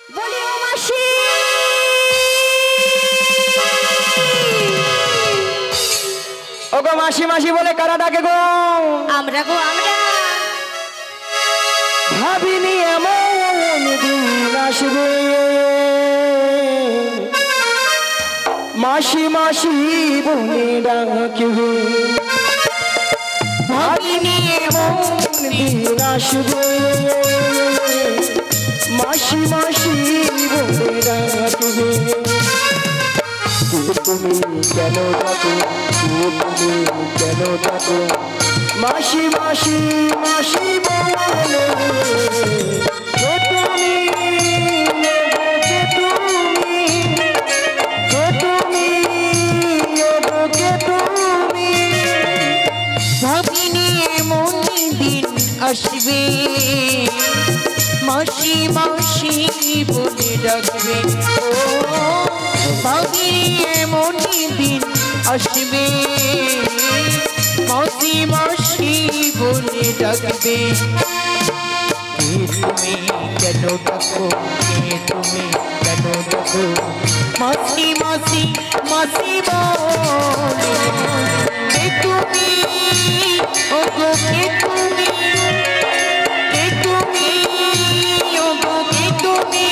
বলি ও মাসি ওগো মাসি মাসি বলে কারা ডাকে গো? আমরা গো আমরা ভাবিনি এমন দিন আসবে, মাসি মাসি বলে ডাকবে। ভাবিনি এমন দিন আসবে, মাসি মাসি বলে ডাকবে। তুমি কেন ডাকো, তুমি কেন ডাকো, মাসি মাসি মাসি বলে কে তুমি, কে তুমি, কে তুমি, কে তুমি। ভাবিনি এমন দিন আসবে, মাসি মাসি বলে ডাকবে। ও ভাবিনি এমন দিন আসবে, মাসি মাসি বলে ডাকবে। তুমি কেন ডাকো, তুমি কেন ডাকো, মাসি মাসি মাসি বলে কে তুমি, ও গো কে তুমি, কে তুমি, ও গো কে তুমি।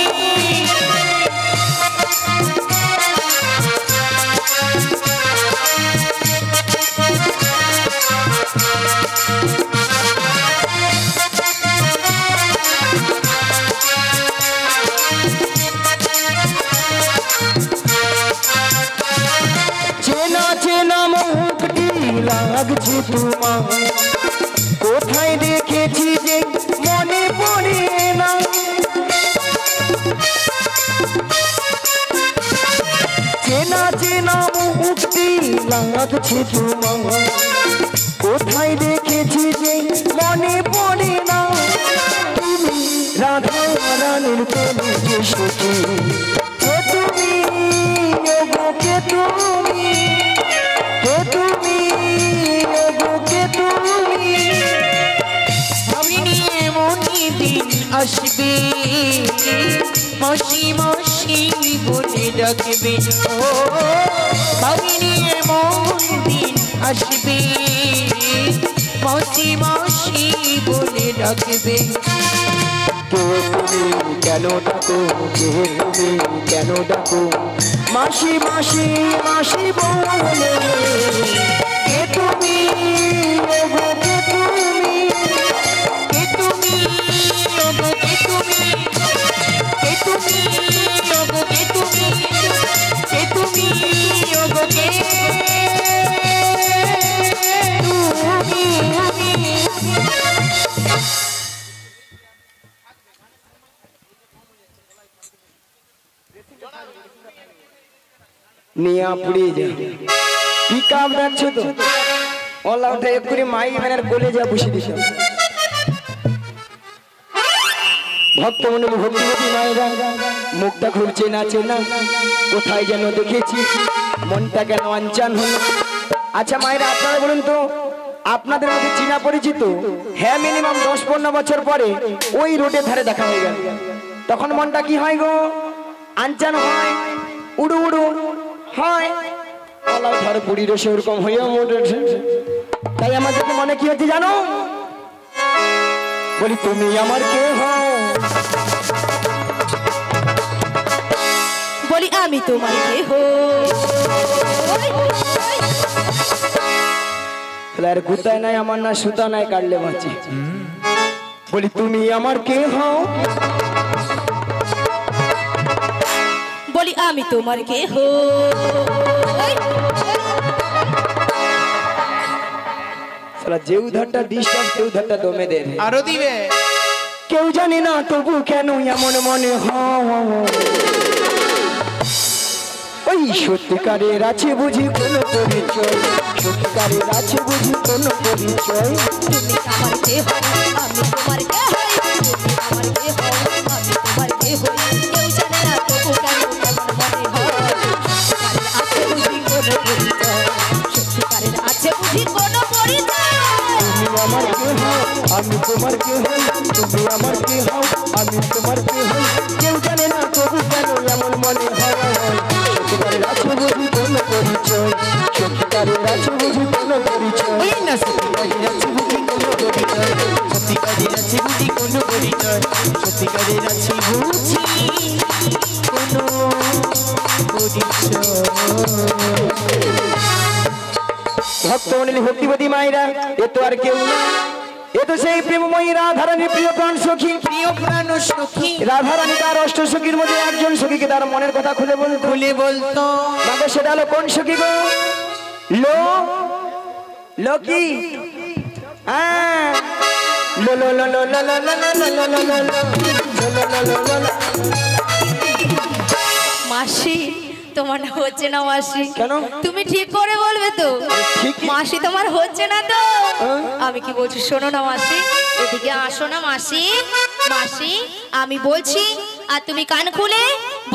চেনা চেনা মুখটি লাগছে তোমার, কোথায় দেখেছি যে মনে পড়ে না। চেনা চেনা মুখটি লাগছে তোমার, কোথায় দেখেছি যে মনে পড়ে না। তুমি রাধা রানীর প্রেমে যে সখী, কে তুমি, ও গো কে তুমি, কে তুমি, ও গো কে তুমি। ভাবিনি এমন দিন আসবে, মাসি মাসি বলে ডাকবে। ও ভাবিনি এমন দিন আসবে, মাসি মাসি বলে ডাকবে। কে তুমি কেন ডাকো, কে তুমি কেন ডাকো, মাসি মাসি মাসি বলে কে তুমি, ও গো কে তুমি, কে তুমি, ও গো কে তুমি, কে তুমি, ও গো কে তুমি, কে তুমি, ও গো কে তুমি। নিয়া পুড়িয়ে যা কি কাম রাখছো তো, ওলা উঠে এক্ষুনি মাই ভ্যানের কোলে যা বসে দিস। ভক্তমণ্ডলী ভক্তিমতী মায়েরা মুখটা খুলছে নাচে না, কোথায় যেন দেখেছি মনটা কেন আনচান হলো। আচ্ছা মায়েরা আপনারা বলুন তো, আপনাদের মধ্যে চিনা পরিচিত হ্যাঁ মিনিমাম 10-15 বছর পরে ওই রোডের ধারে দেখা হয়ে গেল, তখন মনটা কি হয় গো? আনচান হয়, উড়ু উড়ু হয়। ওলা ধর পুরী রসে ওরকম হইয়া মোটেছে। তাই আমাদের মনে কি হচ্ছে জানো? বলি তুমি আমার কে হও, বলি আমি তোমার কেহ। আর গুতায় নাই আমার না সুতা নাই কাটলে বাঁচি। বলি তুমি আমার কে হও, বলি আমি তোমার কেহ। সালা যে উধারটা ডিস্টার্ব সে উধারটা দমে দে আরো দিবে। কেউ জানে না তবু কেন এমন মনে হয়, ওই সত্যিকারের আছে বুঝি কোনো পরিচয়, সত্যিকারের আছে বুঝি কোনো পরিচয়। তুমি আমার কেহ, আমি তোমার কেহ, তুমি আমার কেহ, আমি তোমার কেহ। কেউ জানে না তবু কেন কেমন মনে হয়, সত্যিকারের আছে বুঝি কোনো পরিচয়, সত্যিকারের আছে বুঝি কোনো পরিচয়। তুমি আমার কে হও, আমি তোমার কে হই, তুমি আমার কে হও, আমি তোমার কে হই। কেউ জানে না করেছি বুঝি কোনো ভক্তমণ্ডলী ভক্তিপতি মায়েরা, এ তো আর কেউ না, এ তো সেই প্রেমময়ী রাধারানীর প্রিয় প্রাণ সখী। প্রিয় প্রাণ সখী রাধারানী তার অষ্ট সখীর মধ্যে একজন সখীকে তার মনের কথা খুলে বলতো। তাকে সেটা হলো কোন সখী গো? লোকি। হ্যাঁ, লো লো লো লো লো লো লো লো লো লো লো লো লো লো লো। মাসি তোমার না হচ্ছে না মাসি? কেন? তুমি ঠিক করে বলবে তো। ঠিক। মাসি তোমার হচ্ছে না তো? আমি কি বলছি শোনো না মাসি, এদিকে আসো না মাসি। মাসি আমি বলছি আর তুমি কান খুলে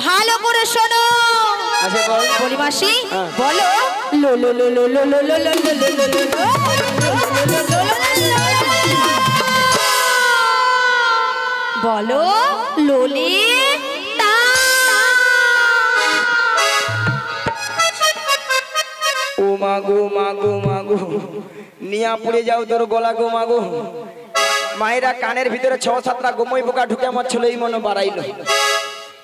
ভালো করে শোনো। আচ্ছা বল। বলি মাসি বলো লো লো লো লো লো লো লো লো লো লো লো লো লো। বলো ললিতা। ও মাগো মাগো মাগো, নিয়া পুড়ে যাও তোর গলা গো মাগো। মায়েরা কানের ভিতরে ৬-৭টা গোময় পোকা ঢুকে আমার ছিল এই মনে বাড়াইলো।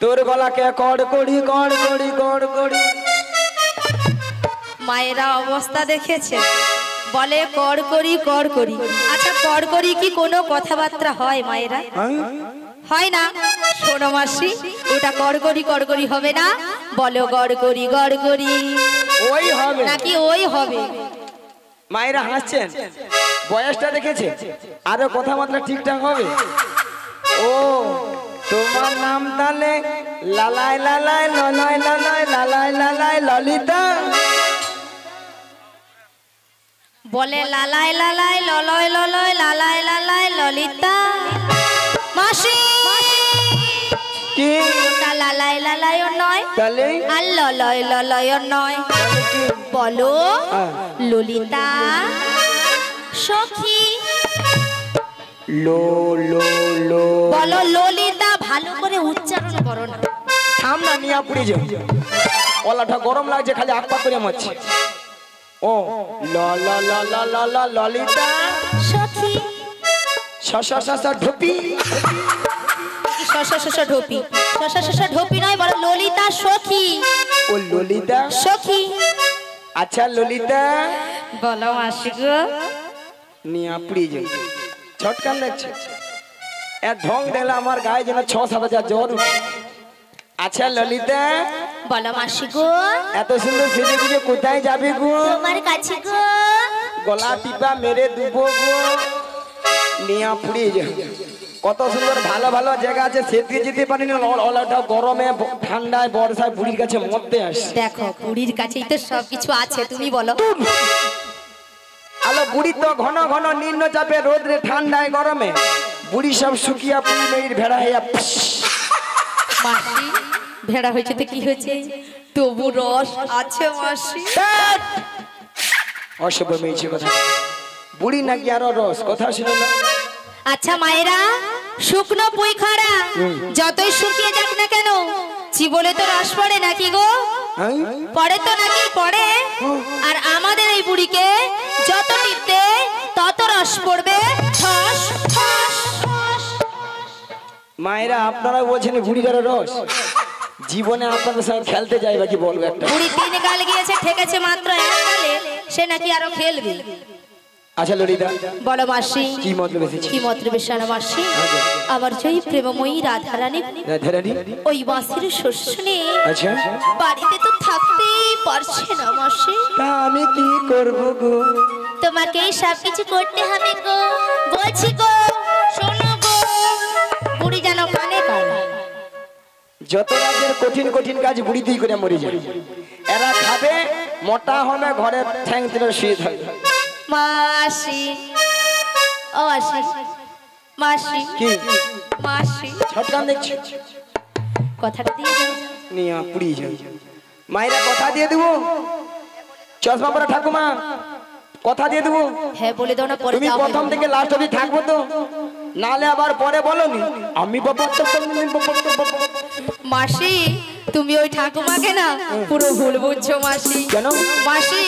তোর গলাকে কড় কড়ি কড় কড়ি কড় কড়ি। মায়েরা অবস্থা দেখেছে, বলে কর করি কর করি। আচ্ছা কর করি কি কোনো কথাবার্তা হয় মায়েরা? হয় না। শোনো মাসি, ওটা কর করি হবে না। বলো গড় করি ওই হবে নাকি ওই হবে? মায়েরা হাসছেন, বয়সটা দেখেছে, আরো কথাবার্তা ঠিকঠাক হবে। ও তোমার নাম তাহলে লালাই লালাই ললাই লালাই লালাই লালাই ললিতা। বলে লালাই লালাই ললয় ললয় লালাই লালাই ললিতা। মাসি কি ওটা লালাই লালাইও নয় তাহলে আর ললয় ললয়ও নয়। বলো ললিতা সখী। লো লো লো। বলো ললিতা, ভালো করে উচ্চারণ করো না। থাম না, নিয়া পুড়ে যাও। গলাটা গরম লাগছে, খালি আকপাক করে মারছে। ও ল ল ল ল ল ল ললিতা সখী। শ ঢোপি। শশা ঢোপি, শশা ঢোপি নয়, বলো ললিতা সখী। ও ললিতা সখী। আচ্ছা ললিতা। বলো মাসি গো। নিয়া পুড়ে যাও, ছটকান লাগছে। এর ঢং দেখলে আমার গায়ে যেন ৬-৭ হাজার জ্বর উঠে। আচ্ছা ললিতা। বলো মাসি গো। এত সুন্দর সেজে গুজে কোথায় যাবে গো? তোমার কাছে গো। গলা টিপা মেরে দুবো গো। নিয়া পুড়ে যাও। কত সুন্দর ভালো ভালো জায়গা আছে, সেদিকে যেতে পারি না। ওলাটা গরমে ঠান্ডায় বর্ষায় বুড়ির কাছে মরতে আসে। দেখো বুড়ির কাছেই তো সবকিছু আছে, তুমি বলো। আলো বুড়ি তো ঘন ঘন নিম্ন চাপে রোদ্রে ঠান্ডায় গরমে বুড়ি সব শুকিয়া পুড়ি মেয়ের ভেড়া হইয়া। মাসি ভেড়া হয়েছে তো কি হয়েছে, তবু রস আছে মাসি। অসভ্য মেয়েছে কথা, বুড়ি নাকি আরো রস কথা শুনে না। আচ্ছা মায়েরা, শুকনো পুই খাড়া যতই শুকিয়ে যাক না কেন, জীবনে তো রস পড়ে নাকি গো? পড়ে তো নাকি? পড়ে। আর আমাদের এই বুড়িকে যত টিপতে তত রস পড়বে। ঠস ঠস ঠস। মায়েরা আপনারা বলছেন বুড়ির আরো রস, জীবনে আপনাদের সঙ্গে খেলতে যাই বাকি বলবো একটা। বুড়ি 3 গাল গিয়েছে, ঠেকেছে মাত্র 1 গালে, সে নাকি আরো খেলবে। আচ্ছা ললিতা বলো মাসি কি মতলব এসেছে? কি মতলব এসেছে মাসি? আমার জয় প্রেমময়ী রাধারানী ওই বাঁশির সুর শুনে আচ্ছা বাড়িতে তো থাকতেই পারছে না মাসি। তা আমি কি করব গো? তোমাকেই সবকিছু করতে হবে গো। বলছি গো, শোনো গো। বুড়ি যেন কানে পায়। যত রাজ্যের কঠিন কঠিন কাজ বুড়ি দিয়ে করে মরে যায়। এরা খাবে, মোটা হবে, ঘরে ঠ্যাং তুলে শুয়ে থাকবে। মাসি ও মাসি, মাসি কি মাসি ছটকান দেখছি? কথাটা দিয়ে যাও। নিয়া পুড়িয়ে যায়। মায়েরা কথা দিয়ে দেবো, চশমা পরা ঠাকুমা কথা দিয়ে দেবো। হ্যাঁ বলে দাও না, পরে তুমি যাও। প্রথম থেকে লাস্ট অবধি থাকবো তো, নালে আবার পরে বলনি আমি বাবা। মাসি তুমি ওই ঠাকুমাকে না পুরো ভুল বুঝছো মাসি। কেন? মাসি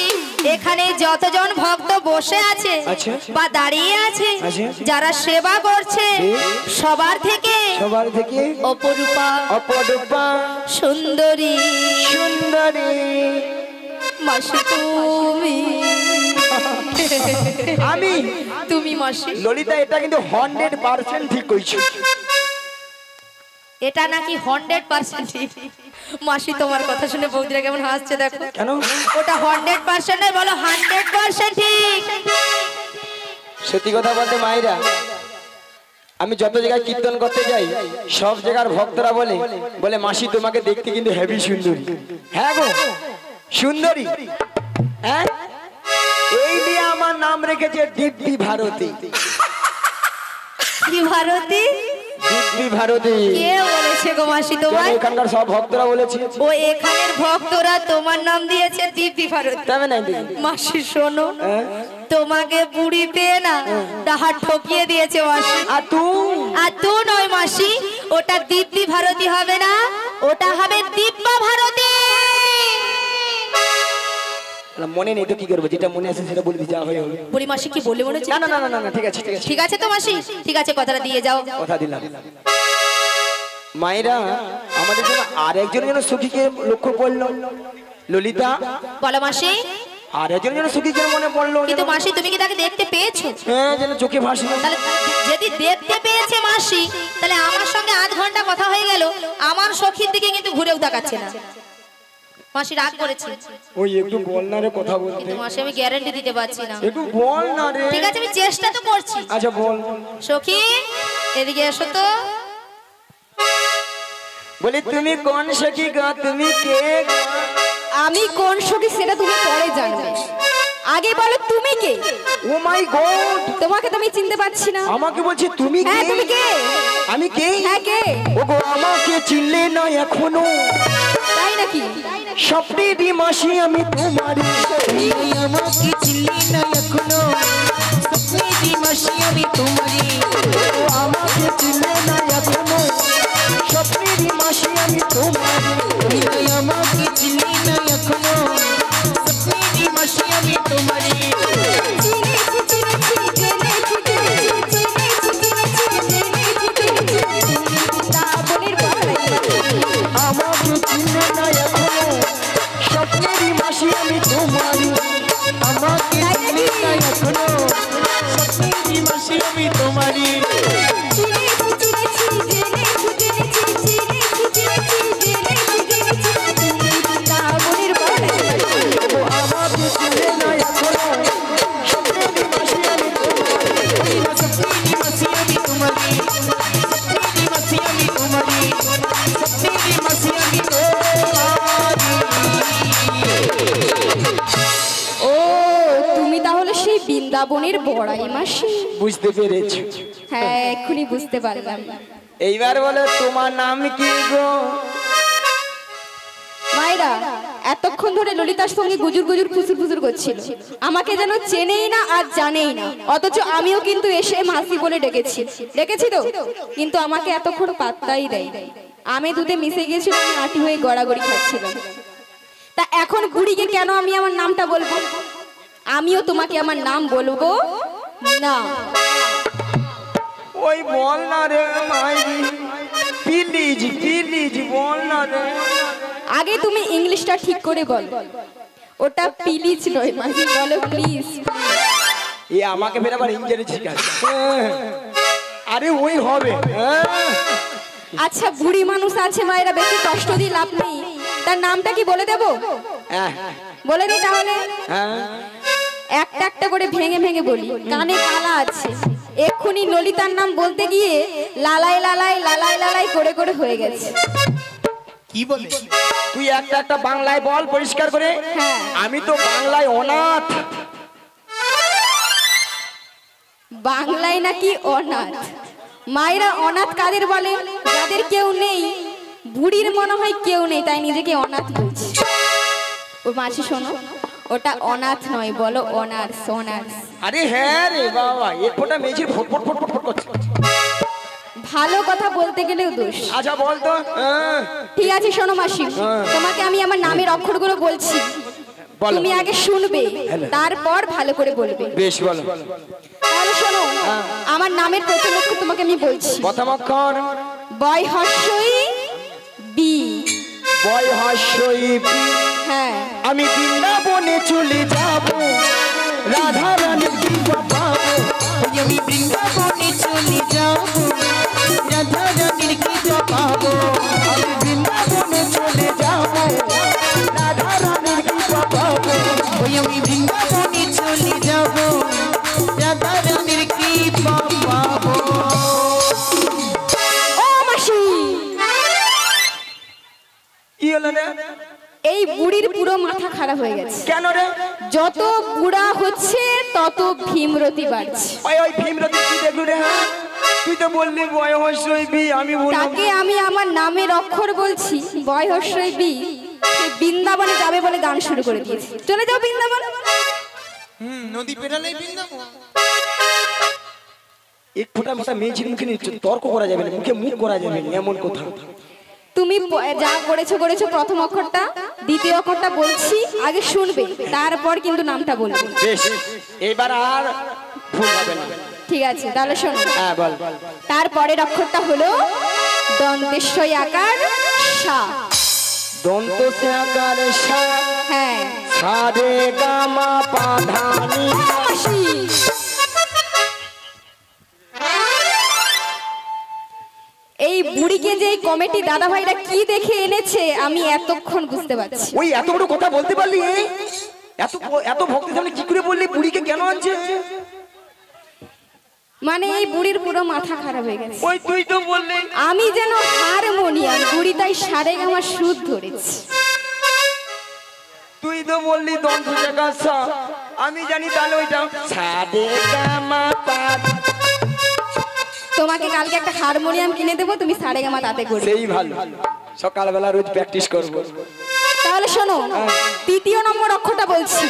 এখানে যতজন ভক্ত বসে আছে আচ্ছা। বা দাঁড়িয়ে আছে আচ্ছা। যারা সেবা করছে সবার থেকে অপরূপা সুন্দরী মাসি তুমি মাসি ললিতা এটা কিন্তু 100% ঠিক কইছো। এটা নাকি 100% ঠিক। মাসি তোমার কথা শুনে বৌদিরা কেমন হাসছে দেখো। কেন? ওটা 100% নয়, বলো 100% ঠিক। সত্যি কথা বলতে মায়েরা, আমি যত জায়গায় কীর্তন করতে যাই সব জায়গার ভক্তরা বলে মাসি তোমাকে দেখতে কিন্তু হেভি সুন্দরী। হ্যাঁ গো সুন্দরী। হ্যাঁ, এই দিয়ে আমার নাম রেখেছে দিব্যি ভারতী। কি ভারতী? দিব্যি ভারতী। কে বলেছে গো মাসি তোমার? এখানকার সব ভক্তরা বলেছে। ও এখানের ভক্তরা তোমার নাম দিয়েছে দিব্যি ভারতী। তবে নাই মাসি শোনো, তোমাকে বুড়ি পেয়ে না ডাহা ঠকিয়ে দিয়েছে মাসি। আর তুই নয় মাসি, ওটা দিব্যি ভারতী হবে না, ওটা হবে দিব্যা ভারতী। মনে নেই তো কি করবো, যেটা মনে আছে সেটা বলবি, যা হয়ে হবে। বুড়ি মাসি কি বলে মনে হচ্ছে? না না না না না, ঠিক আছে ঠিক আছে ঠিক আছে তো মাসি, ঠিক আছে কথাটা দিয়ে যাও। কথা দিলাম। মায়েরা, আমাদের জন্য আর একজন যেন সখীকে লক্ষ্য করলো। ললিতা বলো মাসি। আর একজন যেন সখীকে মনে পড়লো। কিন্তু মাসি তুমি কি তাকে দেখতে পেয়েছো? হ্যাঁ, যেন চোখে ভাসে। তাহলে যদি দেখতে পেয়েছে মাসি, তাহলে আমার সঙ্গে আধ ঘন্টা কথা হয়ে গেল, আমার সখীর দিকে কিন্তু ঘুরেও তাকাচ্ছে না। মাসি রাগ করেছে। ওই একটু বল না রে কথা বলতে। কিন্তু মাসি আমি গ্যারান্টি দিতে পারছি না। একটু বল না রে। ঠিক আছে আমি চেষ্টা তো করছি। আচ্ছা বল। সখী এদিকে এসো তো। বলি তুমি কোন সখী গো, তুমি কে গো? আমি কোন সখী সেটা তুমি পরে জানবে, আগে বলো তুমি কে? ও মাই গড, তোমাকে তো আমি চিনতে পারছি না। আমাকে বলছি তুমি কে? হ্যাঁ তুমি কে? আমি কে? হ্যাঁ কে? ওগো আমাকে চিনলে না এখনো? তাই নাকি? স্বপ্নেরই মাসি আমি তোমারই। আমাকে চিনলি না এখনো, স্বপ্নেরই মাসি আমি তোমারই। আমাকে চিনলে না এখনো, স্বপ্নেরই মাসি আমি তোমারই। আমাকে চিনলি না এখনো, স্বপ্নেরই মাসি আমি তোমারই। আমাকে চিনলে না এখনো, স্বপ্নেরই মাসি আমি তোমারই। আমাকে চিনলি না এখনো, স্বপ্নেরই মাসি আমি তোমারই। আমাকে চিনলে না এখনো, স্বপ্নেরই মাসি আমি তোমারই। স্বপ্নেরই মাসি আমি তোমারই, স্বপ্নেরই মাসি আমি তোমারই, স্বপ্নেরই মাসি আমি ও তুমি তাহলে সেই বৃন্দাবনের বড়াই মাসি? বুঝতে পেরেছি। হ্যাঁ এক্ষুনি বুঝতে পারলাম। এইবার বলো তোমার নাম কি গো? মায়েরা এতক্ষণ ধরে ললিতার সঙ্গে গুজুর গুজুর ফুসুর ফুসুর করছিল, আমাকে যেন চেনেই না আর জানেই না, অথচ আমিও কিন্তু এসে মাসি বলে ডেকেছি তো, কিন্তু আমাকে এতক্ষণ পাত্তাই দেয়। আমি দুধে মিশে গিয়েছিল, আমি আটি হয়ে গড়াগড়ি খাচ্ছিলাম। তা এখন বুড়িকে কেন আমি আমার নামটা বলবো? আমিও তোমাকে আমার নাম বলবো না। ওই বল না রে মাইরি, প্লিজ প্লিজ বল না রে। আগে তুমি ইংলিশটা ঠিক করে বল, ওটা প্লিজ নয় মাসি, বলো প্লিজ। এ আমাকে ফের আবার ইংরেজি শিখাচ্ছে। আরে ওই হবে। আচ্ছা বুড়ি মানুষ আছে মায়েরা, বেশি কষ্ট দিয়ে লাভ নেই, তার নামটা কি বলে দেবো? বলে দিই তাহলে। একটা একটা করে ভেঙে ভেঙে বলি, কানে কালা আছে। এক্ষুনি ললিতার নাম বলতে গিয়ে লালাই লালাই লালাই লালাই করে করে হয়ে গেছে। কি বলে? তুই একটা একটা বাংলায় বল পরিষ্কার করে। হ্যাঁ। আমি তো বাংলায় অনাথ। বাংলায় নাকি অনাথ? মায়েরা অনাথ কাদের বলে? যাদের কেউ নেই। বুড়ির মনে হয় কেউ নেই, তাই নিজেকে অনাথ বলছে। ও মাসি শোনো, ওটা অনাথ নয়, বলো অনার্স। অনার্স। আরে হ্যাঁ রে বাবা, এক ফোঁটা মেঝে ফটফট ফটফট ফট করছে। ভালো কথা বলতে গেলেও দোষ। আচ্ছা বল তো। ঠিক আছে শোনো মাসি, তোমাকে আমি আমার নামের অক্ষরগুলো বলছি। বলো। তুমি আগে শুনবে হ্যালো। তারপর ভালো করে বলবে। বেশ বলো। তাহলে শোনো, আমার নামের প্রথম অক্ষর তোমাকে আমি বলছি। প্রথম অক্ষর বয় হর্ষই বি। বয় হর্ষই বি। হ্যাঁ, আমি বৃন্দাবনে চলে যাব, রাধা রানীর কৃপা পাবো। আমি বৃন্দাবনে চলে যাব, রাধা রানীর কৃপা পাবো। আমি বৃন্দাবনে চলে যাব, রাধা রানীর কৃপা পাবো। আমি বৃন্দাবনে চলে যাব, রাধা রানীর কৃপা পাবো। ও মাসি, কি হলো রে? এই বুড়ির পুরো মাথা খারাপ হয়ে গেছে। কেন রে? যত বুড়া হচ্ছে তত ভীমরতি বাড়ছে। ওই ভীমরতি কি দেখলু রে? হ্যাঁ, তুই তো বললি বয় হর্ষই বি, আমি বললাম তাকে আমি আমার নামের অক্ষর বলছি বয় হর্ষই বি। সে বৃন্দাবনে যাবে বলে গান শুরু করে দিয়েছে। চলে যাও বৃন্দাবন। নদী পেরালেই বৃন্দাবন। এক ফোঁটা মাথা মেয়েছির মুখে নিয়ে তর্ক করা যাবে না, মুখে মুখ করা যাবে না, এমন কথা। তুমি যা করেছো করেছো, প্রথম অক্ষরটা দ্বিতীয় অক্ষরটা বলছি, আগে শুনবে তারপর কিন্তু নামটা বলবে। বেশ, এবার আর ভুল হবে না। ঠিক আছে, তাহলে শোনো। হ্যাঁ বল। তারপরের অক্ষরটা হলো দন্তেশ্বই আকার সা। দন্ত সে আকার সা। হ্যাঁ, সা রে গা মা পা ধা নি। মাসি, এই বুড়িকে যে এই কমিটি দাদা ভাইরা কি দেখে এনেছে আমি এতক্ষণ বুঝতে পারছি। ওই এত বড় কথা বলতে পারলি? এত এত ভক্তের সামনে কি করে বললি বুড়িকে কেন আনছে? মানে এই বুড়ির পুরো মাথা খারাপ হয়ে গেছে। ওই তুই তো বললি আমি যেন হারমোনিয়াম, বুড়ি তাই সারেগামা সুর ধরেছে। তুই তো বললি দন্ত সে আকার সা, আমি জানি তাহলে ওইটা সা রে গা মা পা। তোমাকে কালকে একটা হারমোনিয়াম কিনে দেবো, তুমি সারেগামা তাতে করবে। সেই ভালো, সকালবেলা রোজ প্র্যাকটিস করবো। তাহলে শোনো, তৃতীয় নম্বর অক্ষরটা বলছি,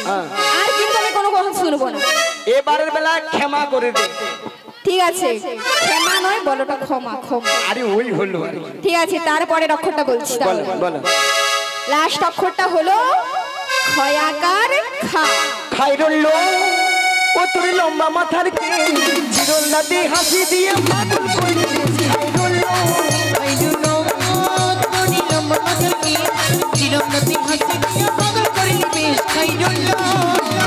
আর কিন্তু আমি কোনো কথা শুনবো না। এবারের বেলা ক্ষমা করে দে। ঠিক আছে, ক্ষমা নয়, বলোটা ক্ষমা। ক্ষমা, আরে ওই হলো আর কি। ঠিক আছে। তারপরের অক্ষরটা বলছি, বলো বলো। লাস্ট অক্ষরটা হলো খয়াকার খা। খাইরুল্লো ও তোর লম্বা মাথার কে চিরুল্লাতে হাসি দিয়ে পাগল করে দিয়েছি। খাইরুল্লো আইজুনো তোনি লম্বা মাথাকে চিরুন্নতি হাসি দিয়ে পাগল করে বেশ। খাইরুল্লাহ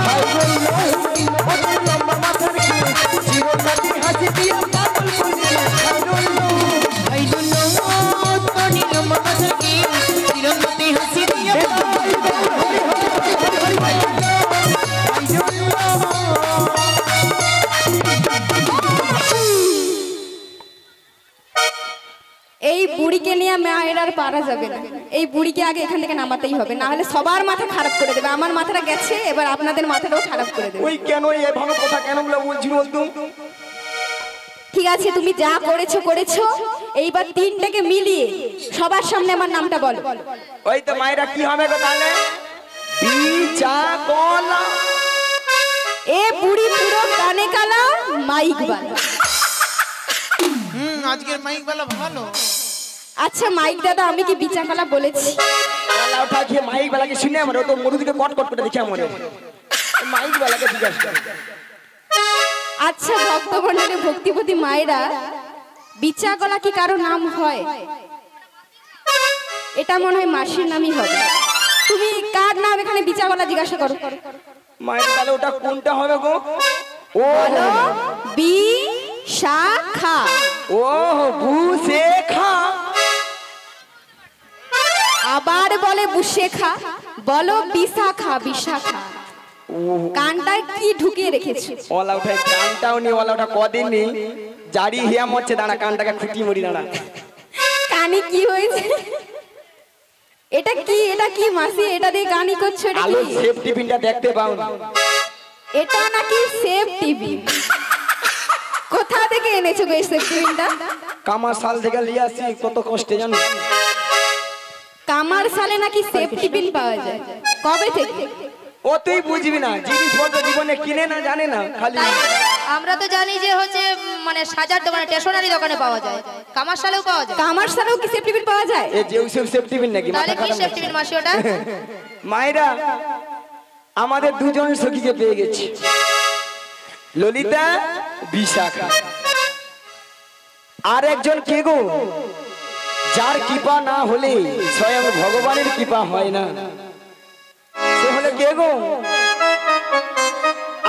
খাইরুল্লো ও তোর লম্বা মাথার কে চিরুল্লাতে হাসি দিয়ে পাগল করে দিয়েছি। খাইরুল্লো আইজুনো তোনি লম্বা মাথাকে চিরুন্নতি হাসি দিয়ে এই বুড়িকে নিয়ে মায়ের আর পারা যাবে না। এই বুড়িকে আগে এখান থেকে নামাতেই হবে, না হলে সবার মাথা খারাপ করে দেবে। আমার মাথাটা গেছে, এবার আপনাদের মাথাটাও খারাপ করে দেবে। ওই কেন এভাবে কথা কেন বলে বলছি বলতো? ঠিক আছে, তুমি যা করেছো করেছো, এইবার তিনটাকে মিলিয়ে সবার সামনে আমার নামটা বলো। ওই তো মায়েরা কি হবে গো তাহলে? বিচা কলা। এ বুড়ি পুরো কানে কালা, মাইক বালা। আজকের মাইক বেলা ভালো। আচ্ছা মাইক দাদা, আমি কি বিচাকালা বলেছি? কলা ওঠা খেয়ে মাইক বেলাকে শুনে আমার ও তো মরু দিকে কট কট করে দেখে আমার মাইক বেলাকে জিজ্ঞাসা করে। আচ্ছা ভক্তমণ্ডলী, ভক্তিপতি মায়েরা, বিচাকলা কি কারো নাম হয়? এটা মনে হয় মাসির নামই হবে। তুমি কার নাম এখানে বিচাকলা জিজ্ঞাসা করো। মায়ের তাহলে ওটা কোনটা হবে গো? ও বলো, বি শাখা। ও বুশেখা। আবার বলে বুশেখা, বলো বিশাখা। বিশাখা কানটা কি ঢুকিয়ে রেখেছো? ওলা উঠাই কানটাও নি, ওলা ওটা কদিন নি জারি হিয়াম হচ্ছে, দাঁড়া কানটাকে খুঁটি মরি দাঁড়া। কানে কি হয়েছে? এটা কি, এটা কি মাসি? এটা দিয়ে গানই করছো? এটা আলো কি? সেফটি পিনটা দেখতে পাও না? এটা নাকি সেফ টিভি? কোথা থেকে এনেছো গো এই সেফ টিভিটা? কামার সাল থেকে লিয়ে আসি, কত কষ্টে জানো। কামার সালে নাকি সেফ টিভি পাওয়া যায়? কবে থেকে? ও তুই বুঝবি না, জিনিসপত্র জীবনে কিনে না জানে না খালি। আমরা তো জানি যে হচ্ছে মানে সাজার দোকানে, স্টেশনারি দোকানে পাওয়া যায়, কামারশালেও পাওয়া যায়। কামার সালেও কি সেফ টিভি পাওয়া যায়? এ যে সেফটি পিন নাকি? তাহলে মাথা কি খারাপ সেফটি পিন মাসি ওটা? মায়েরা আমাদের দুজন সখীকে পেয়ে গেছি, ললিতা বিশাখা। আর একজন কে গো, যার কৃপা না হলে স্বয়ং ভগবানের কৃপা হয় না, সে হলো কে গো?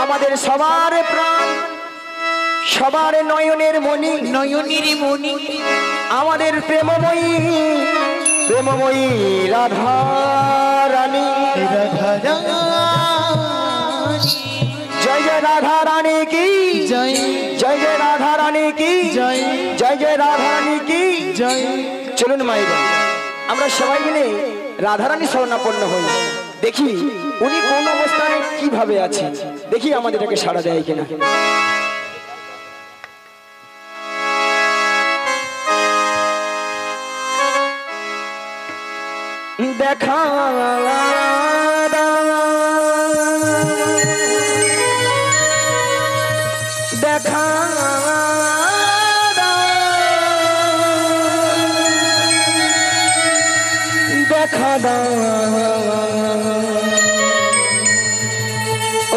আমাদের সবার প্রাণ, সবার নয়নের মণি, নয়নের মণি, আমাদের প্রেমময়ী প্রেমময়ী রাধা রানী। জয় জয় রাধা রানী কি জয়, জয় জয় রাধা রানী কি জয়, জয় জয় রাধা রানী কি জয়। চলুন মায়েরা, আমরা সবাই মিলে রাধারানী শরণাপন্ন হই, দেখি উনি কোন অবস্থায় কিভাবে আছে, দেখি আমাদের এটাকে সাড়া দেয় কিনা। দেখা দেখা দেখা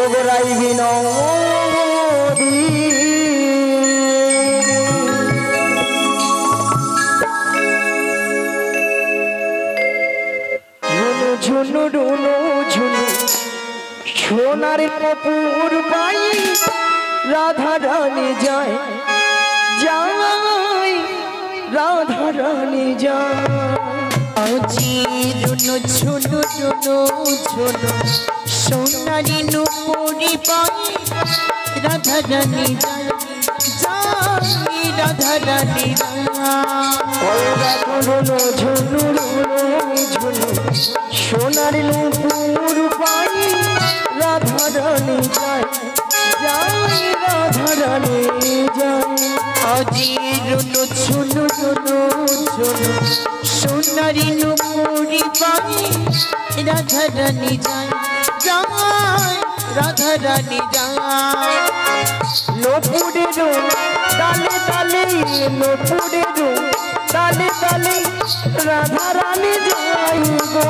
ওগরাই বিনোদী ঝুনু ডুনু ঝুনু সোনার কপুর পাই রাধা রানী যায় যায় রাধা রানী যায়। আজি রুনু ঝুনু রুনু ঝুনু সোনারি নুপুরি পাই রাধা রানী যায় যায় রাধা রানী ঝুনু ঝুনু ঝুনু সোনার নুপুর পাই রাধা রানী যায় যায় রাধা রানী যায়। আজি রুনু ঝুনু রুনু ঝুনু সোনারি নুপুরি পাই রাধা রানী যায় যায় রাধা রানী যায়। নুপুরেরও তালে তালে নুপুরেরও তালে তালে রাধা রানী যায় গো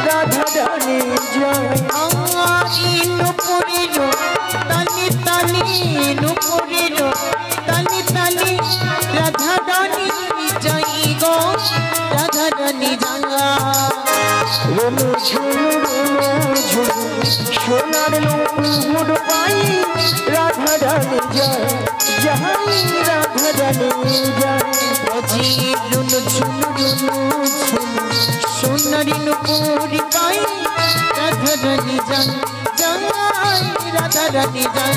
রাধা রানী যায়। আজি নুপুরেরও তালে তালে নুপুরেরও তালে তালে রাধা রানী যায় গো রাধা রানী যায়। রুনু ঝুনু ঝুনু সোনার নুপুর পাই রাধা রানী যায় যায় রাধা রানী যায়। আজি রুনু ঝুনু রুনু ঝুনু সোনারি নুপুরি পাই রাধা রানী যায় যায় রাধা রানী যায়।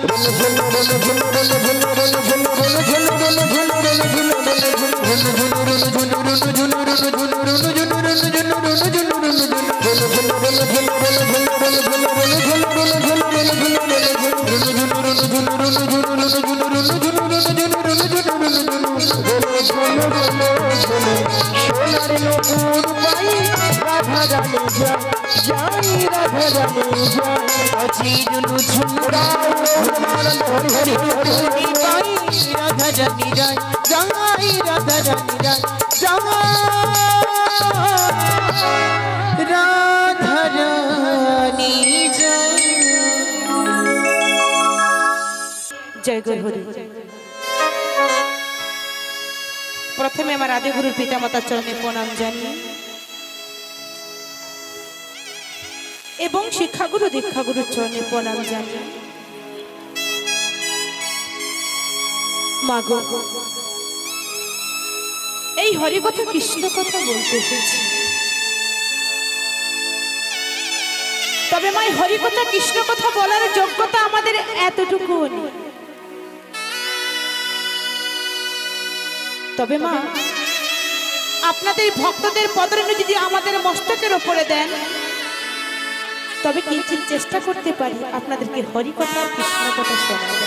রুনু ঝুনু রুনু ঝুনু রুনু ঝুনু রুনু ঝুনু রুনু ঝুনু রুনু ঝুনু রুনু ঝুনু রুনু ঝুনু সোনার নুপুর পাই রাধা রানী যায় যায় রাধা রানী যায়। আজি রুনু ঝুনু হরি হরি হরি হরি পাই রাধা রানী যায় যায় রাধা রানী যায় যায় রাধা রানী যায়। জয় গুরু হরি। প্রথমে আমার আদি গুরুর পিতামাতার চরণে প্রণাম জানিয়ে এবং শিক্ষাগুরু দীক্ষাগুরুর চরণে প্রণাম জানিয়ে মাগো এই হরি কথা কৃষ্ণ কথা বলতে এসেছি, তবে মা হরি কথা কৃষ্ণ কথা বলার যোগ্যতা আমাদের এতটুকু নেই। তবে মা আপনাদের ভক্তদের পদরেণু যদি আমাদের মস্তকের উপরে দেন, তবে কিঞ্চিত চেষ্টা করতে পারি আপনাদেরকে হরি কথা কৃষ্ণ কথা শোনাবো।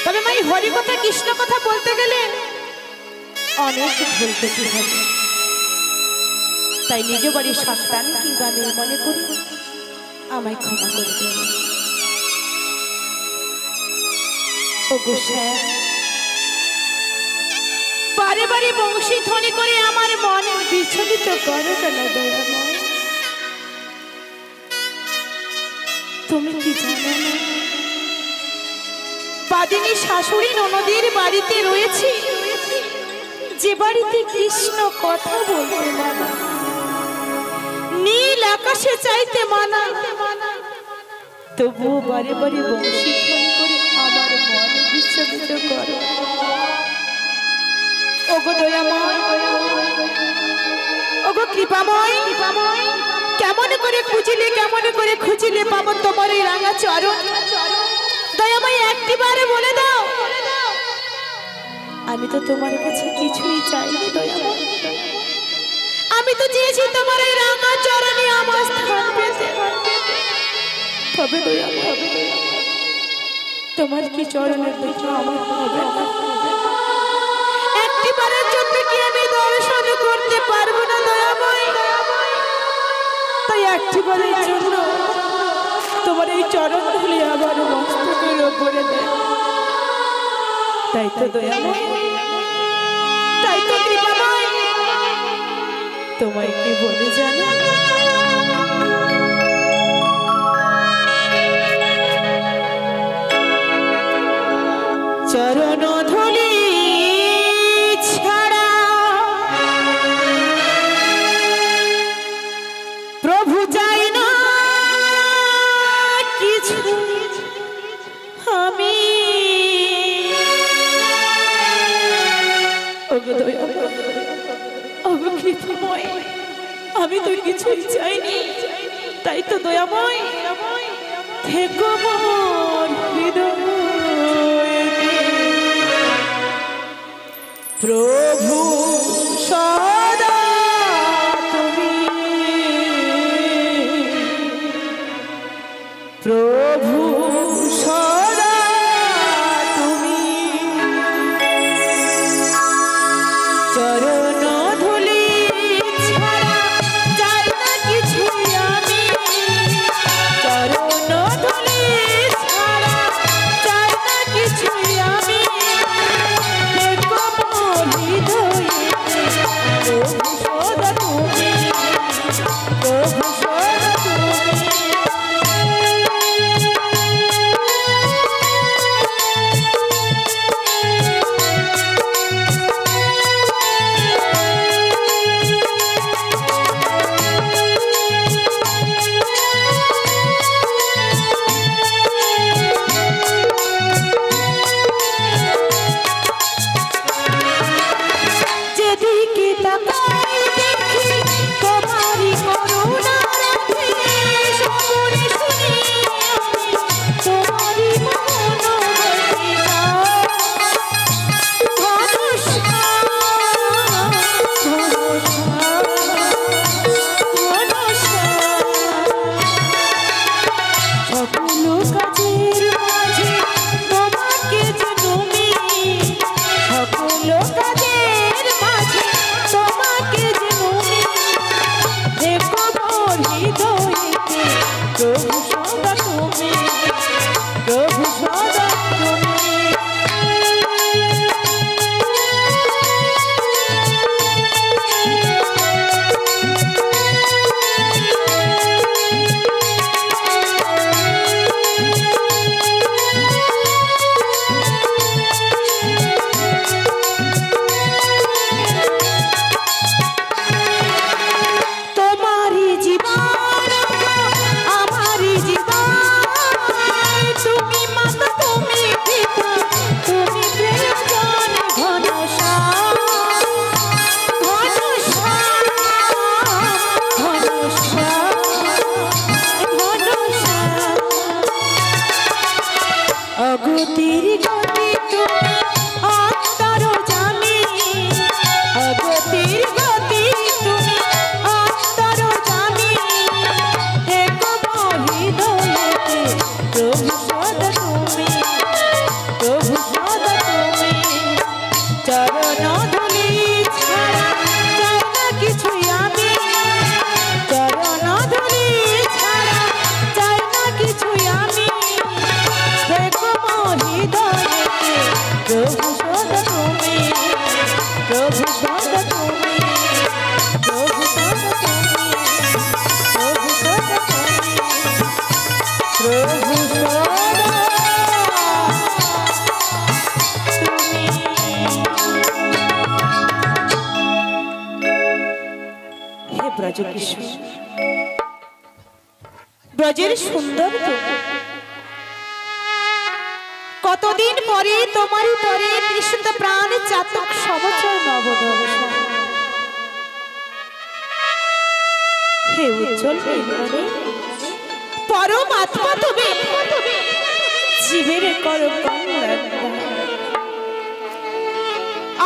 তবে মা হরি কথা কৃষ্ণ কথা বলতে গেলে অনেক ভুল করতে হবে, তাই নিজ বাড়ির সন্তান কিংবা আমি মনে করি আমায় ক্ষমা করে দেবেন। ও গোসাই বারে বারে বারে বংশী ধ্বনি করে আমার মন বিচলিত করো কেন দয়াময়? তুমি কি জানো না বাদিনী শাশুড়ি ননদের বাড়িতে রয়েছে, যে বাড়িতে কৃষ্ণ কথা বলতে মানা, নীল আকাশে চাইতে মানা, তবুও বারে বারে বংশী ধ্বনি করে আমার মন বিচলিত করো। ওগো দয়াময়, ওগো কৃপাময়, কেমন করে খুঁজিলে পাবো তোমার এই রাঙা চরণ? দয়াময় একটিবারে বলে দাও। আমি তো তোমার কাছে কিছুই চাইনি দয়াময়, আমি তো চেয়েছি তোমার এই রাঙা চরণে আমার স্থান পেতে। তবে দয়াময়, তোমার কি চরণের দেখা আমার হবে না? একটিবারের জন্য কি আমি দর্শন করতে পারবো না দয়াময়? তাই একটিবারের জন্য তোমার এই চরণ ধুলি আমার মস্তকের উপরে দেয়। তাই তো দয়াময়, তাই তো কৃপাময়, তোমায় কি বলে জানো? চরণ ধুলি ছাড়া প্রভু চাই না কিছু, আমি আমি তো কিছুই চাইনি। তাই তো দয়াময়, থেকো মোর হৃদয়ে প্রভু সদা তুমি, প্রভু সদা তুমি, চরণ ধুলি ছাড়া চাই না কিছুই আমি, চরণ ধুলি ছাড়া চাই না কিছুই আমি, দেখো মোর হৃদয়ে প্রভু সদা তুমি, প্রভু সদা তুমি। যেদিকে তাকাই দেখি তোমারই করুণা রাখি, সকলে শুনি আমি তোমারই মনোবতী ভরসা, ভরসা। সকল কাজের মাঝে তোমাকে যে তুমি, সকল কাজের মাঝে তোমাকে যে তুমি, দেখো মোর হৃদয়েতে প্রভু সদা তুমি, প্রভু সদা তুমি। তোমারই জীবন আমারই জীবন, তুমি মাতা তুমি পিতা তুমি প্রেমজন ঘনশ্যাম, ঘনশ্যাম, ঘনশ্যাম, ঘনশ্যাম। অগতির গতি তুমি অন্তর জানি, অগতির গতি তুমি অন্তর জানি, দেখো মোর হৃদয়েতে প্রভু সদা তুমি, প্রভু সদা তুমি। চরণ ধুলি ছাড়া চাই না কিছুই আমি, চরণ ধুলি ছাড়া চাই না কিছুই আমি, দেখো মোর হৃদয়েতে প্রভু সদা তুমি, প্রভু ব্রজকিশোর ব্রজের সুন্দর কতদিন পরে তোমারই তরে তৃষ্ণিত প্রাণ চাতক সমাচার নবদর্শন হে উজ্জ্বল পরমাত্মা তুমি জীবের করো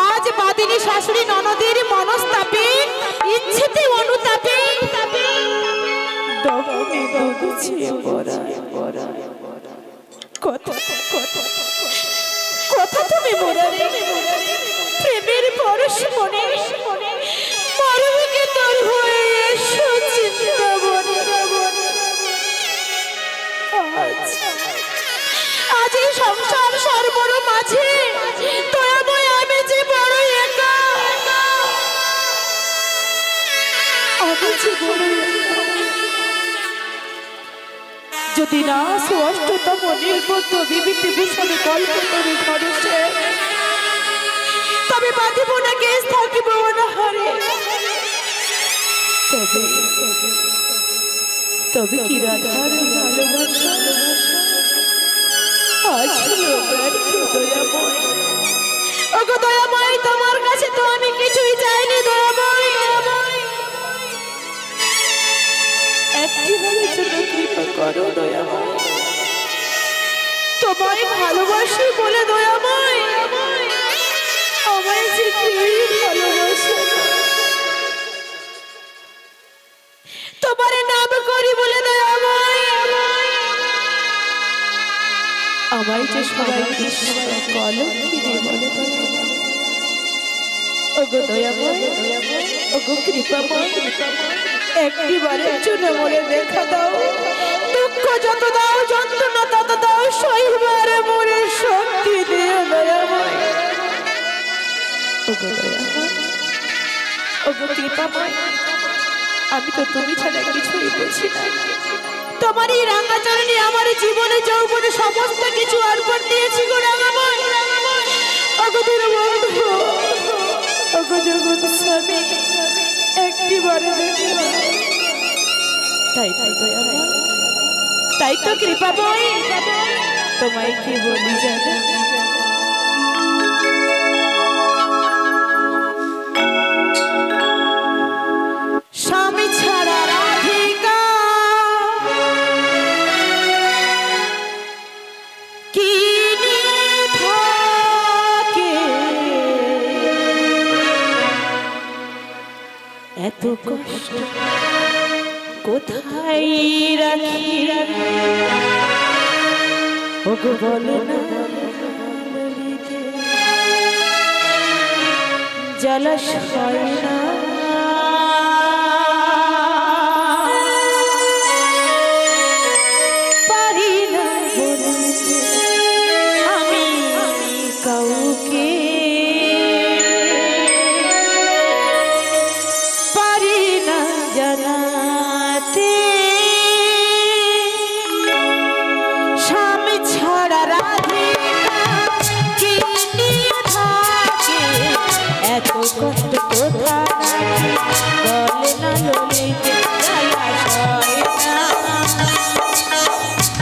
আজ বাদিনী শাশুড়ি ননদের মনস্তাপে ইচ্ছেতে অনুতাপে কথা তুমি মোরারে প্রেমের পরশ মনে মরমকে তোর হয়ে এসো চিন্তা বনে আজ এই সংসার সর্বর মাঝে দয়াময় আমি যে বড় একা আমি যে বড় যদি না সুষ্ঠতম নির্বদ্ধ বিবিধি বিষণে কল্প করে ঘরে তবে বাঁধিব না কেস থাকিব অনাহারে তবে কি রাধার ভালোবাসা আজ দয়াময় ওগো দয়াময় তোমার কাছে তো আমি কিছুই চাইনি দয়াময় একটি ভাবের জন্য কৃপা করো দয়াময় তোমায় ভালোবাসি বলে দয়াময় আমায় যে কেউই ভালোবাসে তোমার নাম করি বলে দয়াময় আমায় যে সবাই কৃষ্ণ কলঙ্কিনী বলে ওগো দয়াময় ওগো কৃপাময় একটি বারের জন্য মনে দেখা দাও দুঃখ যত দাও যন্ত্রণা তত দাও সইবার মনে শক্তি দিও দয়াময় ওগো দয়াময় ওগো কৃপাময় আমি তো তুমি ছাড়া কিছুই বুঝি না তোমার এই রাঙ্গাচরণে আমার জীবনে যৌবনে সমস্ত কিছু অর্পণ দিয়েছি গো রাঙ্গাময় ওগো তোর বন্ধু ওগো জগৎ স্বামী একটি বারে দেখে তাই দয়াময় তাই তো কৃপাময় তোমায় কি বলি জানো স্বামী ছাড়া রাধিকা কি থাকে এত কষ্ট কোথায় রাখি ওগো বলো না জলাশয় না পারি না বলতে আমি কাউকে পারি না জানাতে স্বামী ছাড়া রাধিকা কি নিয়ে থাকে এত কষ্ট কোথায় বলে না ললিতে জলাশয় না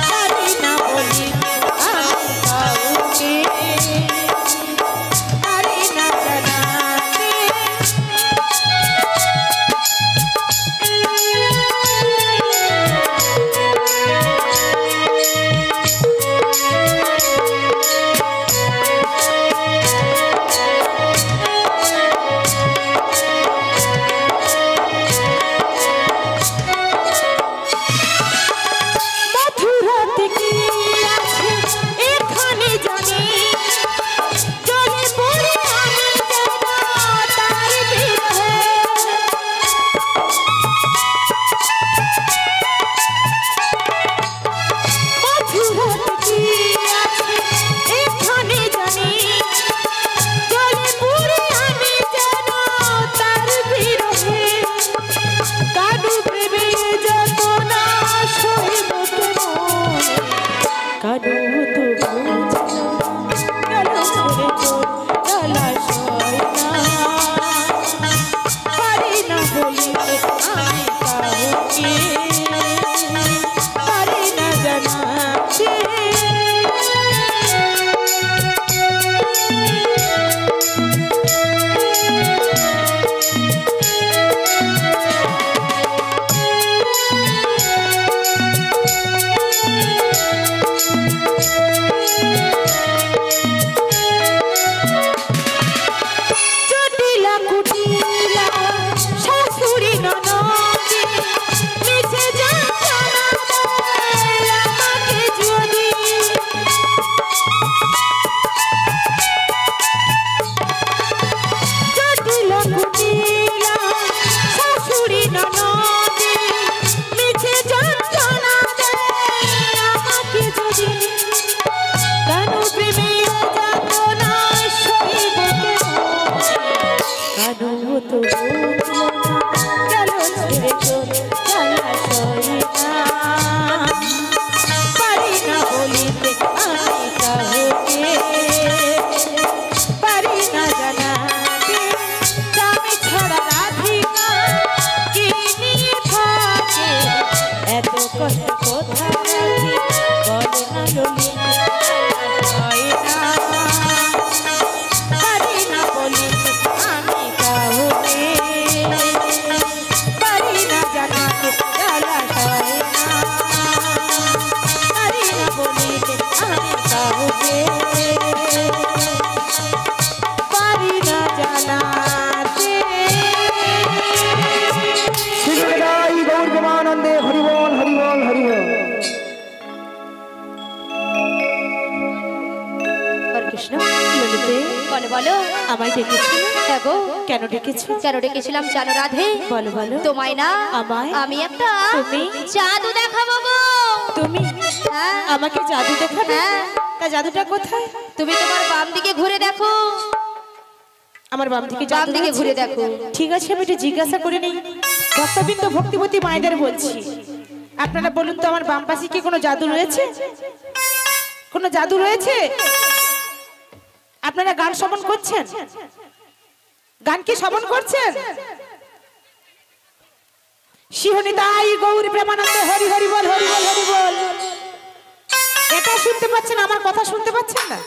পারি না বলিতে আমি কাউকে পারি না জানাতে আমায় ডেকেছিলে? হ্যাঁ গো। কেন ডেকেছো? কেন ডেকেছিলাম জানো রাধে? বলো বলো। তোমায় না আমায়? আমি একটা তুমি? জাদু দেখাবো গো। তুমি হ্যাঁ। আমাকে জাদু দেখাবে? হ্যাঁ। তা জাদুটা কোথায়? তুমি তোমার বাম দিকে ঘুরে দেখো। আমার বাম দিকে বাম দিকে ঘুরে দেখো। ঠিক আছে, আমি একটু জিজ্ঞাসা করে নেই। ভক্তবৃন্দ ভক্তিবতী মায়েদের বলছি, আপনারা বলুন তো আমার বাম পাশে কি কোনো জাদু রয়েছে? কোনো জাদু রয়েছে? আপনারা গান শ্রবণ করছেন? গান কি শ্রবণ করছেন? শিহনিতাই গৌরী প্রেমানন্দে হরি হরি বল, হরি বল, হরি বল। এটা শুনতে পাচ্ছেন? আমার কথা শুনতে পাচ্ছেন না?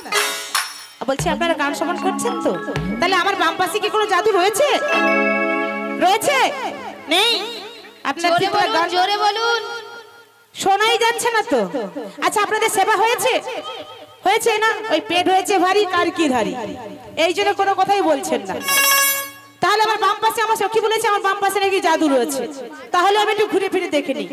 বলছি আপনারা গান শ্রবণ করছেন তো? তাহলে আমার বাম পাশে কি কোনো জাদু রয়েছে? রয়েছে? নেই? আপনারা জোরে কি তোরা বলুন, গান জোরে বলুন। শোনাই যাচ্ছে না তো? আচ্ছা, আপনাদের সেবা হয়েছে? হয়েছে না? ওই পেট হয়েছে ভারী, কার কি ধারি, এই জন্য কোনো কথাই বলছেন না। তাহলে আমার বাম পাশে, আমার সখী বলেছে আমার বাম পাশে নাকি জাদু রয়েছে। তাহলে আমি একটু ঘুরে ফিরে দেখে নিই।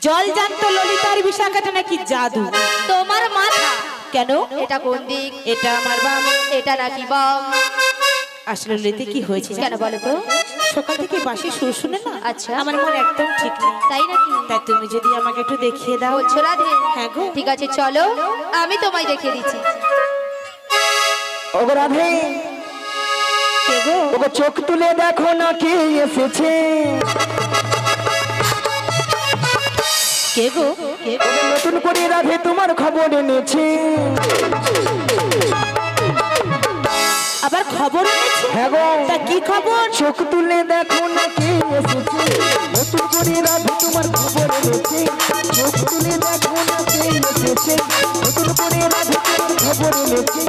জল জান্ত ললিতার বিশাখাটা নাকি জাদু। তোমার মাথা। কেন? এটা কোন দিক? এটা আমার বাম। এটা নাকি বাম? আসলে ললিতে কি হয়েছে কেন বলো তো? সকাল থেকে বাসি সুর শুনে না আচ্ছা। আমার মন একদম ঠিক নেই। তাই নাকি? তাই তুমি যদি আমাকে একটু দেখিয়ে দাও। বলছো রাধে? হ্যাঁ গো। ঠিক আছে চলো, আমি তোমায় দেখিয়ে দিচ্ছি। ওগো রাধে, কে গো? ওগো চোখ তুলে দেখো না কে এসেছে। কে গো? ওগো নতুন করে রাধে তোমার খবর এনেছে। আবার খবর এনেছে? হ্যাঁ গো। তা কি খবর? চোখ তুলে দেখো না কে এসেছে। নতুন করে রাধে তোমার খবর এনেছে। চোখ তুলে দেখো না কে এসেছে। নতুন করে রাধে তোমার খবর এনেছে।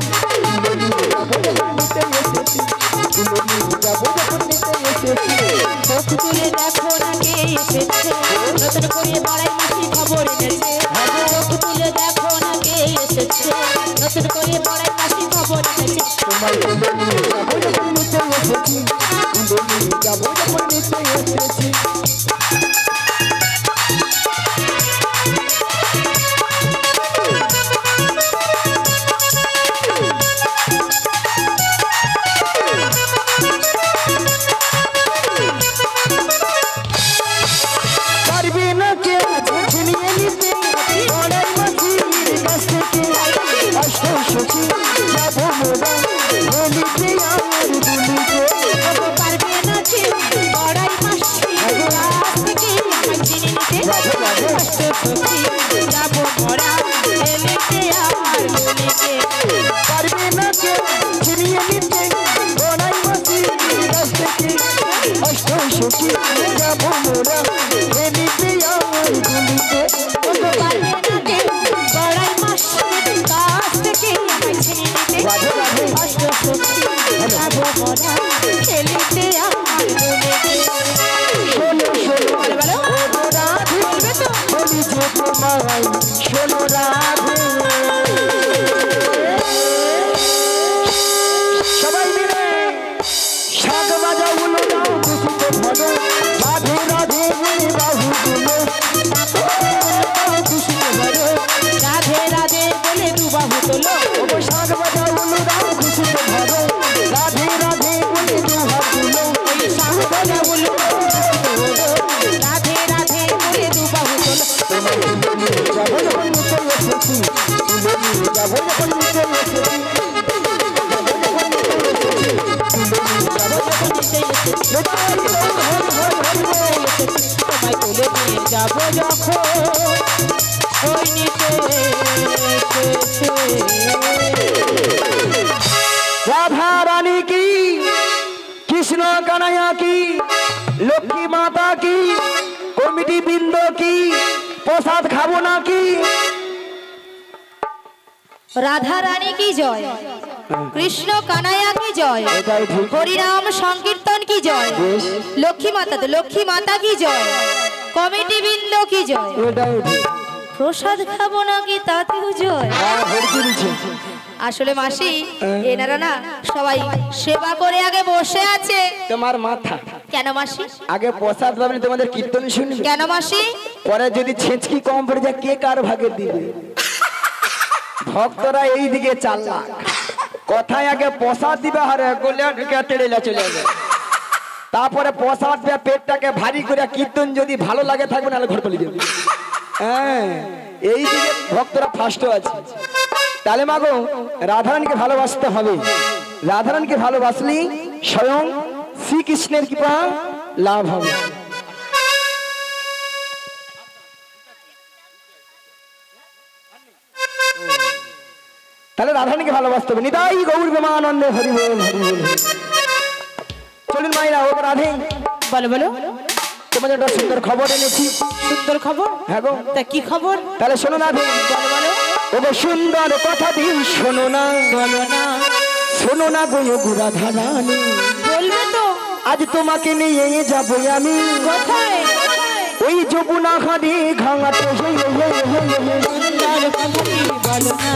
চোখ তুলে দেখো না কে এসেছে। নতুন করে বাড়াই মাসি খবর এনেছে। চোখ তুলে দেখো না কে এসেছে। নতুন করে বাড়াই মাসি খবর এনেছে। পারবে না কে ছিনিয়ে নিতে বড়াই মাঝির কাছ থেকে। অষ্ট সখী যাবো মোরা বলিতে আমার দুলিতে। পারবে না যে বড়াই মাসি কাছ থেকে আমায় চিনে নিতে। কষ্ট সখী যাবো মোরা এলিতে আমার বলিতে। পারবে না কে ছিনিয়ে নিতে বড়াই মাঝির কাছ থেকে। অষ্ট সখী যাবো মোরা বলিতে আমার দুলিতে। পারবে না যে বড়াই মাসির কাছ থেকে আমায় চিনে নিতে। কষ্ট সখী যাবো মোরা এলিতে আমার বলিতে। শোনো শোনো বলো বলো। ওগো রাধে, বলবে তো? বলি যে তোমায় শোনো রাধে। সবাই মিলে শাক বাজাও গুলো দাও খুশিতে ভরো। রাধে রাধে বলে বাহু তুলো। খুশিতে ভরো। রাধে রাধে বলে দু বাহু তোলো। ওগো শাক বাজাও গুলো দাও খুশিতে ভরো। রাধে রাধে বলে দু হাত তুলো। ওই শাহ বাজা বলো রাধে রাধে বলে দু বাহু তোলো। যাবো যখন নিতে এসেছি, তুলে নিয়ে যাবো যখন নিতে এসেছি। তোমায় তুলে নিয়ে যাবো যখন ওই নিতে এসেছে। রাধা রানী কি, কৃষ্ণ কানাইয়া কি, লক্ষ্মী মাতা কি, কমিটি বৃন্দ কি, প্রসাদ খাবো নাকি? রাধা রানী কি জয়, কৃষ্ণ কানাইয়া কি জয়, এটাই ঠিক। হরিনাম সংকীর্তন কি জয়, বেশ, লক্ষ্মী মাতা কি জয়, কমিটি বৃন্দ কি জয়। এটাই ঠিক। প্রসাদ খাবো নাকি তাতেও জয়? হ্যাঁ হরকি দিচ্ছে। আসলে মাসি এনারা না সবাই সেবা করে আগে বসে আছে। তোমার মাথা কেন মাসি? আগে প্রসাদ পাবেন, তোমাদের কীর্তন শুনবে, কেন মাসি? পরে যদি ছেঁচকি কম পড়ে যায় কে কার ভাগে দিবে? ভক্তরা এই দিকে 4 লাখ, কথায় আগে প্রসাদ দিবে হারে তেড়েলা চলে যাবে, তারপরে প্রসাদ দিয়ে পেটটাকে ভারী করে কীর্তন যদি ভালো লাগে থাকবে, নাহলে ঘর পালিয়ে যাবে। হ্যাঁ এই দিকে ভক্তরা ফার্স্ট আছে। তাহলে মাগো রাধারানীকে ভালোবাসতে হবে, রাধারানীকে ভালোবাসলেই স্বয়ং শ্রীকৃষ্ণের কৃপা লাভ হবে। তাহলে রাধারানীকে ভালোবাসতে হবে। নিতাই গৌর প্রেমানন্দে হরি বল হরি বল। চলুন মাইরা ও রাধে, বলো বলো, তোমাদের একটা সুন্দর খবর এনেছি। সুন্দর খবর? হ্যাঁ গো। তা কি খবর? তাহলে শোনো না, বলো বলো। ওগো সুন্দর কথা দিন শোনো না, বলো না। শোনো না গো রাধারানী, বলবে তো। আজ তোমাকে নিয়ে যাবো আমি কোথায়? ওই যমুনা খাদি ঘাঙাতে। সুন্দর কথা কি বলো না,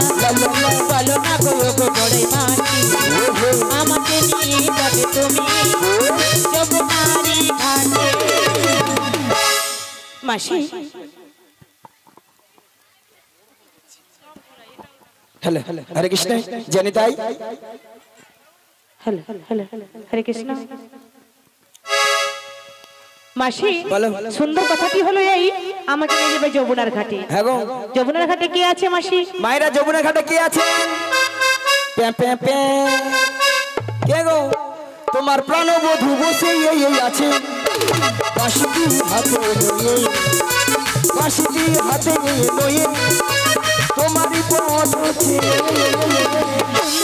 বলো না গো গো বড়াই মাটি, আমাকে নিয়ে যাবে তুমি যমুনারি ঘাটে। মাসি হ্যালো হরে কৃষ্ণ জনিতাই। হ্যালো হ্যালো হরে কৃষ্ণ। মাসি বলো। সুন্দর কথাটি হলো এই, আমাকে নিয়ে যাবে যমুনার ঘাটে। হ্যাঁ গো। যমুনার ঘাটে কে আছে মাসি? মায়েরা যমুনা ঘাটে কে আছে? পে পে পে। কে গো? তোমার প্রাণবধূ বসে এই আছে, বাঁশিটি হাতে নিয়ে, বাঁশিটি হাতে নিয়ে লয়ে তোমারই পথ আছে।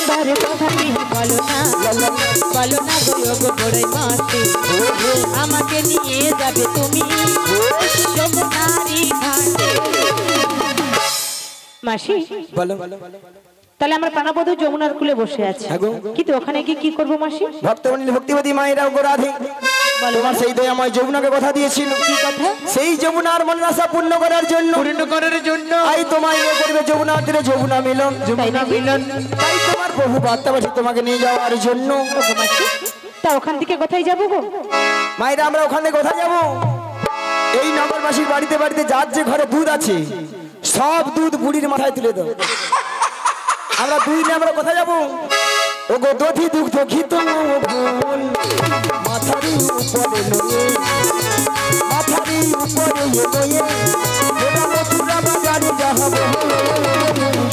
সুন্দর কথাটি বলো না, বলো না গো গো বড়াই মাটি, আমাকে নিয়ে যাবে তুমি যমুনারি ঘাটে। মাসি বলো। তাহলে আমরা প্রাণবধূ যমুনার কূলে বসে আছি, হ্যাঁ গো। কিন্তু ওখানে গিয়ে কি করবো মাসি? ভক্তমণি ভক্তিবতী মায়েরা গো রাধে, বলো তোমার সেই দয়াময় যমুনাকে কথা দিয়েছিল, কি কথা? সেই যমুনার মনোবাসা পূর্ণ করার জন্য, তাই তোমায় নিয়ে করবে যমুনার তীরে যমুনা মিলন, যমুনা মিলন। তাই তোমার প্রভু বার্তাবাসী তোমাকে নিয়ে যাওয়ার জন্য। মাসি তা ওখান থেকে কোথায় যাবো গো? মায়েরা আমরা ওখানে কোথায় যাব? এই নগরবাসীর বাড়িতে বাড়িতে যার যে ঘরে দুধ আছে সব দুধ বুড়ির মাথায় তুলে দাও। আমরা দুই নিয়ে আমরা কোথায় যাবো? ও গো দধি দুগ্ধ ঘিত ভুল, মাথারি উপরে লয়ে, মাথারি উপরে লয়ে, ওরা মথুরা বাজারে যাবো।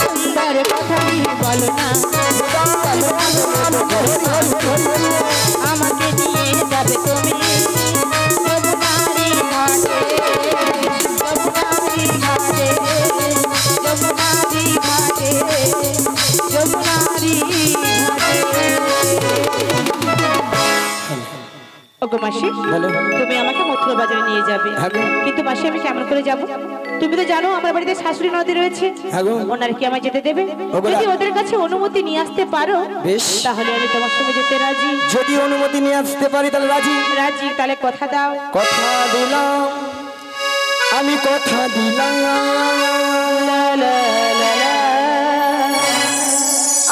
সুন্দর কথাটি বলো না, আমাকে নিয়ে যাবে তুমি যমুনারি ঘাটে, যমুনারি ঘাটে, যমুনারি ঘাটে, যমুনারি ঘাটে। ওগো মাসি, বলো। তুমি আমাকে মথুরা বাজারে নিয়ে যাবে, হ্যাঁ গো। কিন্তু মাসি আমি কেমন করে যাব? তুমি তো জানো আমার বাড়িতে শাশুড়ি নদী রয়েছে, হ্যাঁ গো। ওনারা কি আমায় যেতে দেবে? ওগো যদি না। ওদের কাছে অনুমতি নিয়ে আসতে পারো বেশ। তাহলে আমি তোমার সঙ্গে যেতে রাজি। যদি অনুমতি নিয়ে আসতে পারি তাহলে রাজি। রাজি, তাহলে কথা দাও। কথা দিলাম, আমি কথা দিলাম,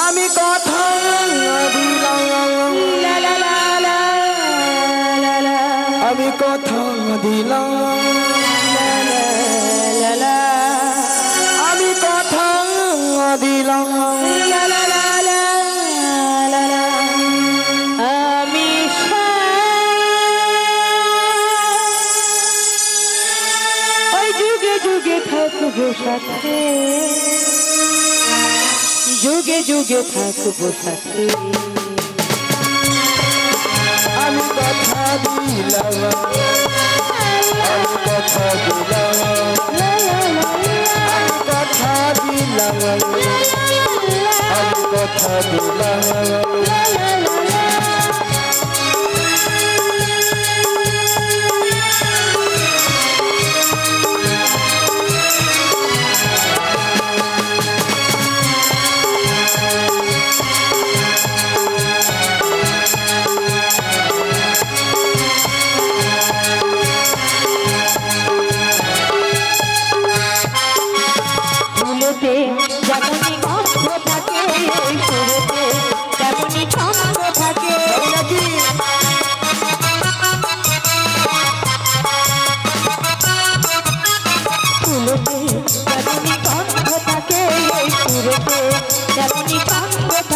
আমি কথা দিলাম, আমি কথা দিলাম, আমি কথা দিলাম। আমি ওই যুগে যুগে থাকবো সাথে, যুগে যুগে থাকবো সাথে। আমি কথা দিলাম, আমি কথা দিলাম, আমি কথা দিলাম, আমি কথা দিলাম।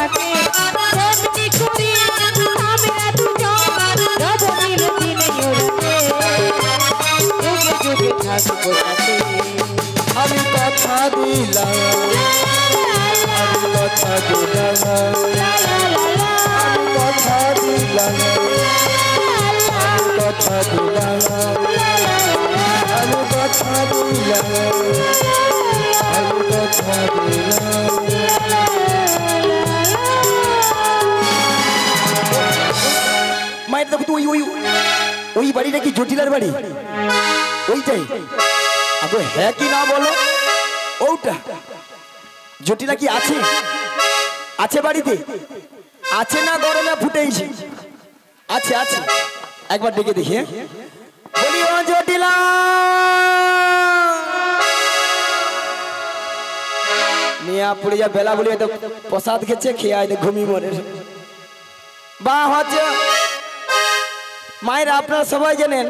থাকে তেমনি করি আমরা দুজন রব দিনে দিনে ওরাতে যুগে যুগে থাকবো সাথে আমি কথা দিলাম আমি কথা দিলাম আমি কথা দিলাম আমি কথা দিলাম আমি কথা দিলাম আমি কথা দিলাম। মায়ের দেখো তো ওই ওই ওই বাড়িটা কি জটিলার বাড়ি? ওইটাই আগে হ্যাঁ কি না বলো? ওটা জটিলা কি আছে? আছে বাড়িতে? আছে না গরমে ফুটেইছে? আছে আছে, একবার ডেকে দেখি। হ্যাঁ বলি ও জটিলা, মিয়া পড়ে যা বেলা বলি তো প্রসাদ খেছে, খেয়ে আয় ঘুমি মরে বা হচ্ছে। মায়ের আপনারা সবাই জানেন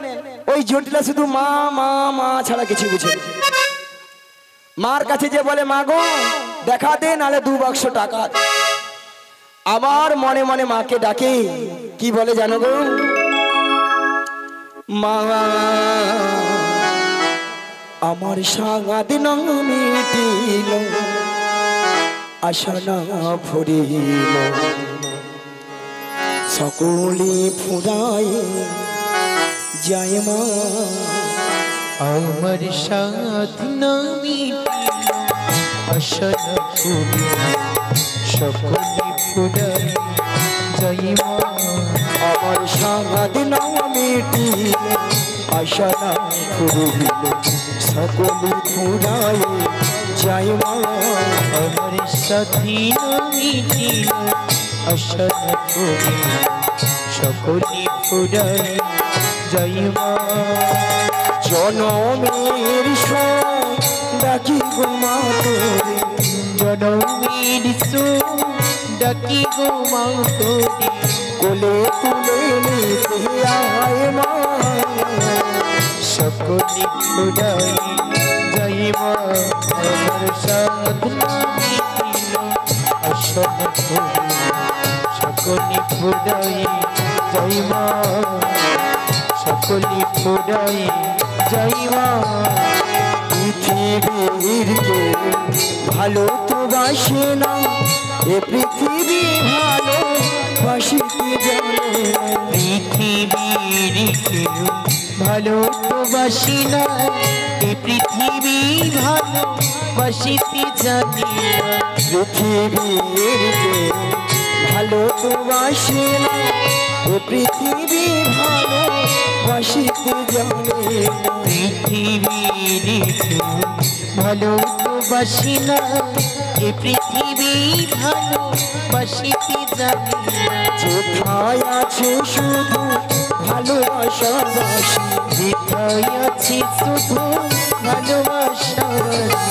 ওই জটিলা শুধু মা মা মা ছাড়া কিছু বুঝে না। মার কাছে যে বলে মা গো দেখা দে, নালে 2 বাক্স টাকা। আবার মনে মনে মাকে ডাকে, কি বলে জানো গো? মা আমার সাগাদ না মিটিল, আশা না ফুরিল, সকলে ফুরাই যায় মা। আমার সাথ নামি আশা না ফুরিল, সকলে ফুরাই যায় মা। আমার সাগাদ না মিটিল, আশা না ফুরিল, সকলে ফুরাই যায় মা। আমার সাথী নামিটিল, আশা না ফুরিল, সকলে ফুরাই যায় মা। জনমের ডাকি গো মা তোরে, জনমের ডাকি গো মা তোরে, কোলে তুলে নিতে আয় মা। সকলে ফুরাই যায় মা। আমার সাথ নামিটিল, আশা না ফুরিল, সকলে ফুরাই যায় মা। সকলে ফুরাই যায় মা। পৃথিবীর কে ভালো তো বাসে না, এ পৃথিবী ভালো বাসিতে জানে না। পৃথিবীর কেউ ভালো তো বাসি না, এ পৃথিবী ভালো বাসিতে জানি না। পৃথিবীর কে ভালো তো বাসে না, এ পৃথিবী ভালো বাসিতে জানে না। পৃথিবীর কেউ ভালো তো বাসি না, এ পৃথিবী ভালো বাসিতে জানি না। কোথায় আছে শুধু ভালোবাসা বাসি, যেথায় আছে শুধু ভালোবাসা,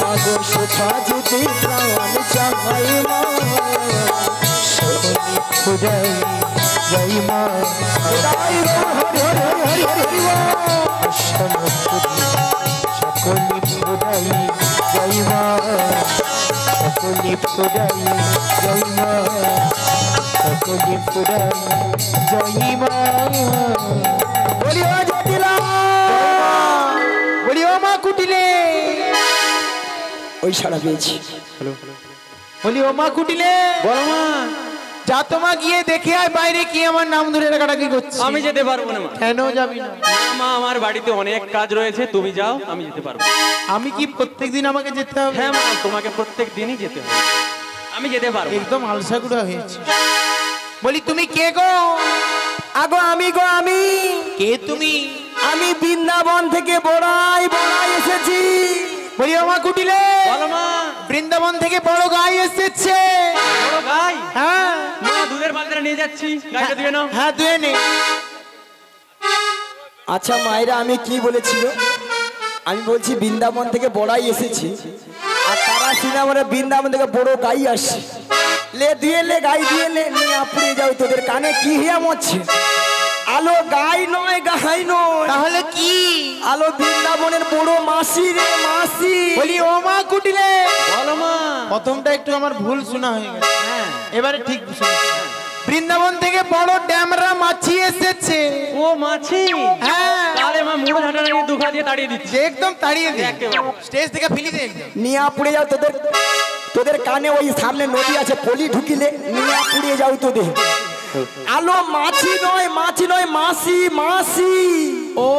মাগো কোথা যেতে প্রাণ চাই না। সকলে ফুরাই যায় মা। আশা না ফুরিল, সকলে ফুরাই যায় মা। সকলে ফুরাই যায় মা। সকলে ফুরাই যায় মা। বলিও জটিলা, বলি ও মা কুটিলে, ওই সারা পেয়েছি। বলি ও মা কুটিলে, বলো মা। যা তোমা গিয়ে দেখে আয় বাইরে কি আমার নাম ধরে ডাকাডাকি করছে। আমি যেতে পারবো না মা। কেন যাবি না? মা আমার বাড়িতে অনেক কাজ রয়েছে, তুমি যাও, আমি যেতে পারবো না। আমি কি প্রত্যেকদিন আমাকে যেতে হবে? হ্যাঁ মা, তোমাকে প্রত্যেক দিনই যেতে হবে, আমি যেতে পারবো না। একদম আলসাগুড়া হয়েছে। বলি তুমি কে গো? আগো আমি গো আমি, কে তুমি? আমি বৃন্দাবন থেকে বড়াই বড়াই এসেছি। বলি ও মা কুটিলে, বলো মা। বৃন্দাবন থেকে বড় গাই এসেছে। বড় গাই? হ্যাঁ মা দুধের বালতিটা নিয়ে যাচ্ছি, গাইটা দিয়ে নাও। হ্যাঁ দুয়ে নে। আচ্ছা মায়েরা আমি কি বলেছিল? আমি বলছি বৃন্দাবন থেকে বড়াই এসেছি, আর তারা সিনেমারে বৃন্দাবন থেকে বড় গাই আসছে। লে দিয়ে লে গাই দিয়ে লে, নিয়ে আপড়ে যাও, তোদের কানে কি হিয়া মরছে? আলো গাই নয়, গাই নয়, তাহলে কি? আলো বৃন্দাবনের বড় মাসি রে মাসি। বলি ও মা কুটিলে, বলো মা। প্রথমটা একটু আমার ভুল শোনা হয়ে গেছে। হ্যাঁ এবারে ঠিক শুনেছি। বৃন্দাবন থেকে বড় ড্যামরা মাছি এসেছে। ও মাছি, হ্যাঁ তাহলে মা মুড়ো ঝাঁটা নিয়ে দুখা দিয়ে তাড়িয়ে দিচ্ছে। একদম তাড়িয়ে দে, একেবারে। স্টেজ থেকে ফেলি দে একদম। নিয়া পুড়ে যাও তোদের, তোদের কানে ওই সামনে নদী আছে, পলি ঢুকিলে নিয়া পুড়িয়ে যাও তোদের। আলো মাছি নয়, মাছি নয়, মাসি মাসি। ও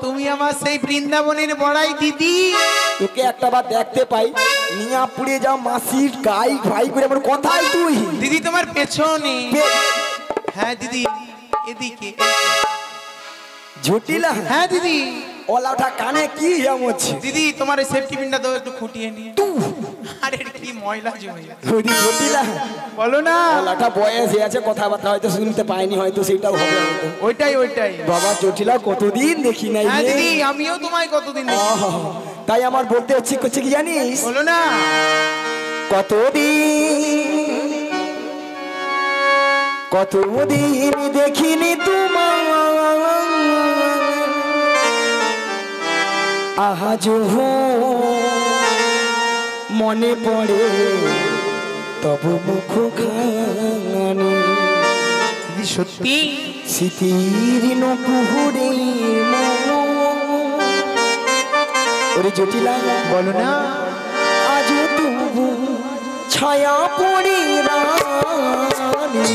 তুমি আমার সেই বৃন্দাবনের বড়াই দিদি। তোকে একটা বার দেখতে পাই, নিয়া পুড়িয়ে যাও মাসির গাই ভাই করে আমার কথাই তুই। দিদি তোমার পেছনে। পে- হ্যাঁ দিদি এদিকে। ঝুটিলা হ্যাঁ দিদি। ওলা ওঠা কানে কি হচ্ছে দিদি তোমার এই সেফটি পিনটা দাও একটু খুঁটিয়ে নিয়ে। আরে কি ময়লা জমে গেছে। ঝুটিলা বলো না। ওলাটা বয়স হয়ে আছে, কথাবার্তা হয়তো শুনতে পাইনি, হয়তো সেটাও হবে হয়তো। ওইটাই ওইটাই। বাবা জটিলা কতদিন দেখি নাই হ্যাঁ রে। দিদি আমিও তোমায় কতদিন দেখি। আহা, তাই আমার বলতে হচ্ছে করছে কি জানিস, বলো না। কতদিন দেখিনি তোমার, আজ মনে পড়ে তবু মুখ খানি। দিদি সত্যি স্মৃতির নপুরে ওরে জটিলা বলো না। আজ তবু ছায়া পড়ে রানী।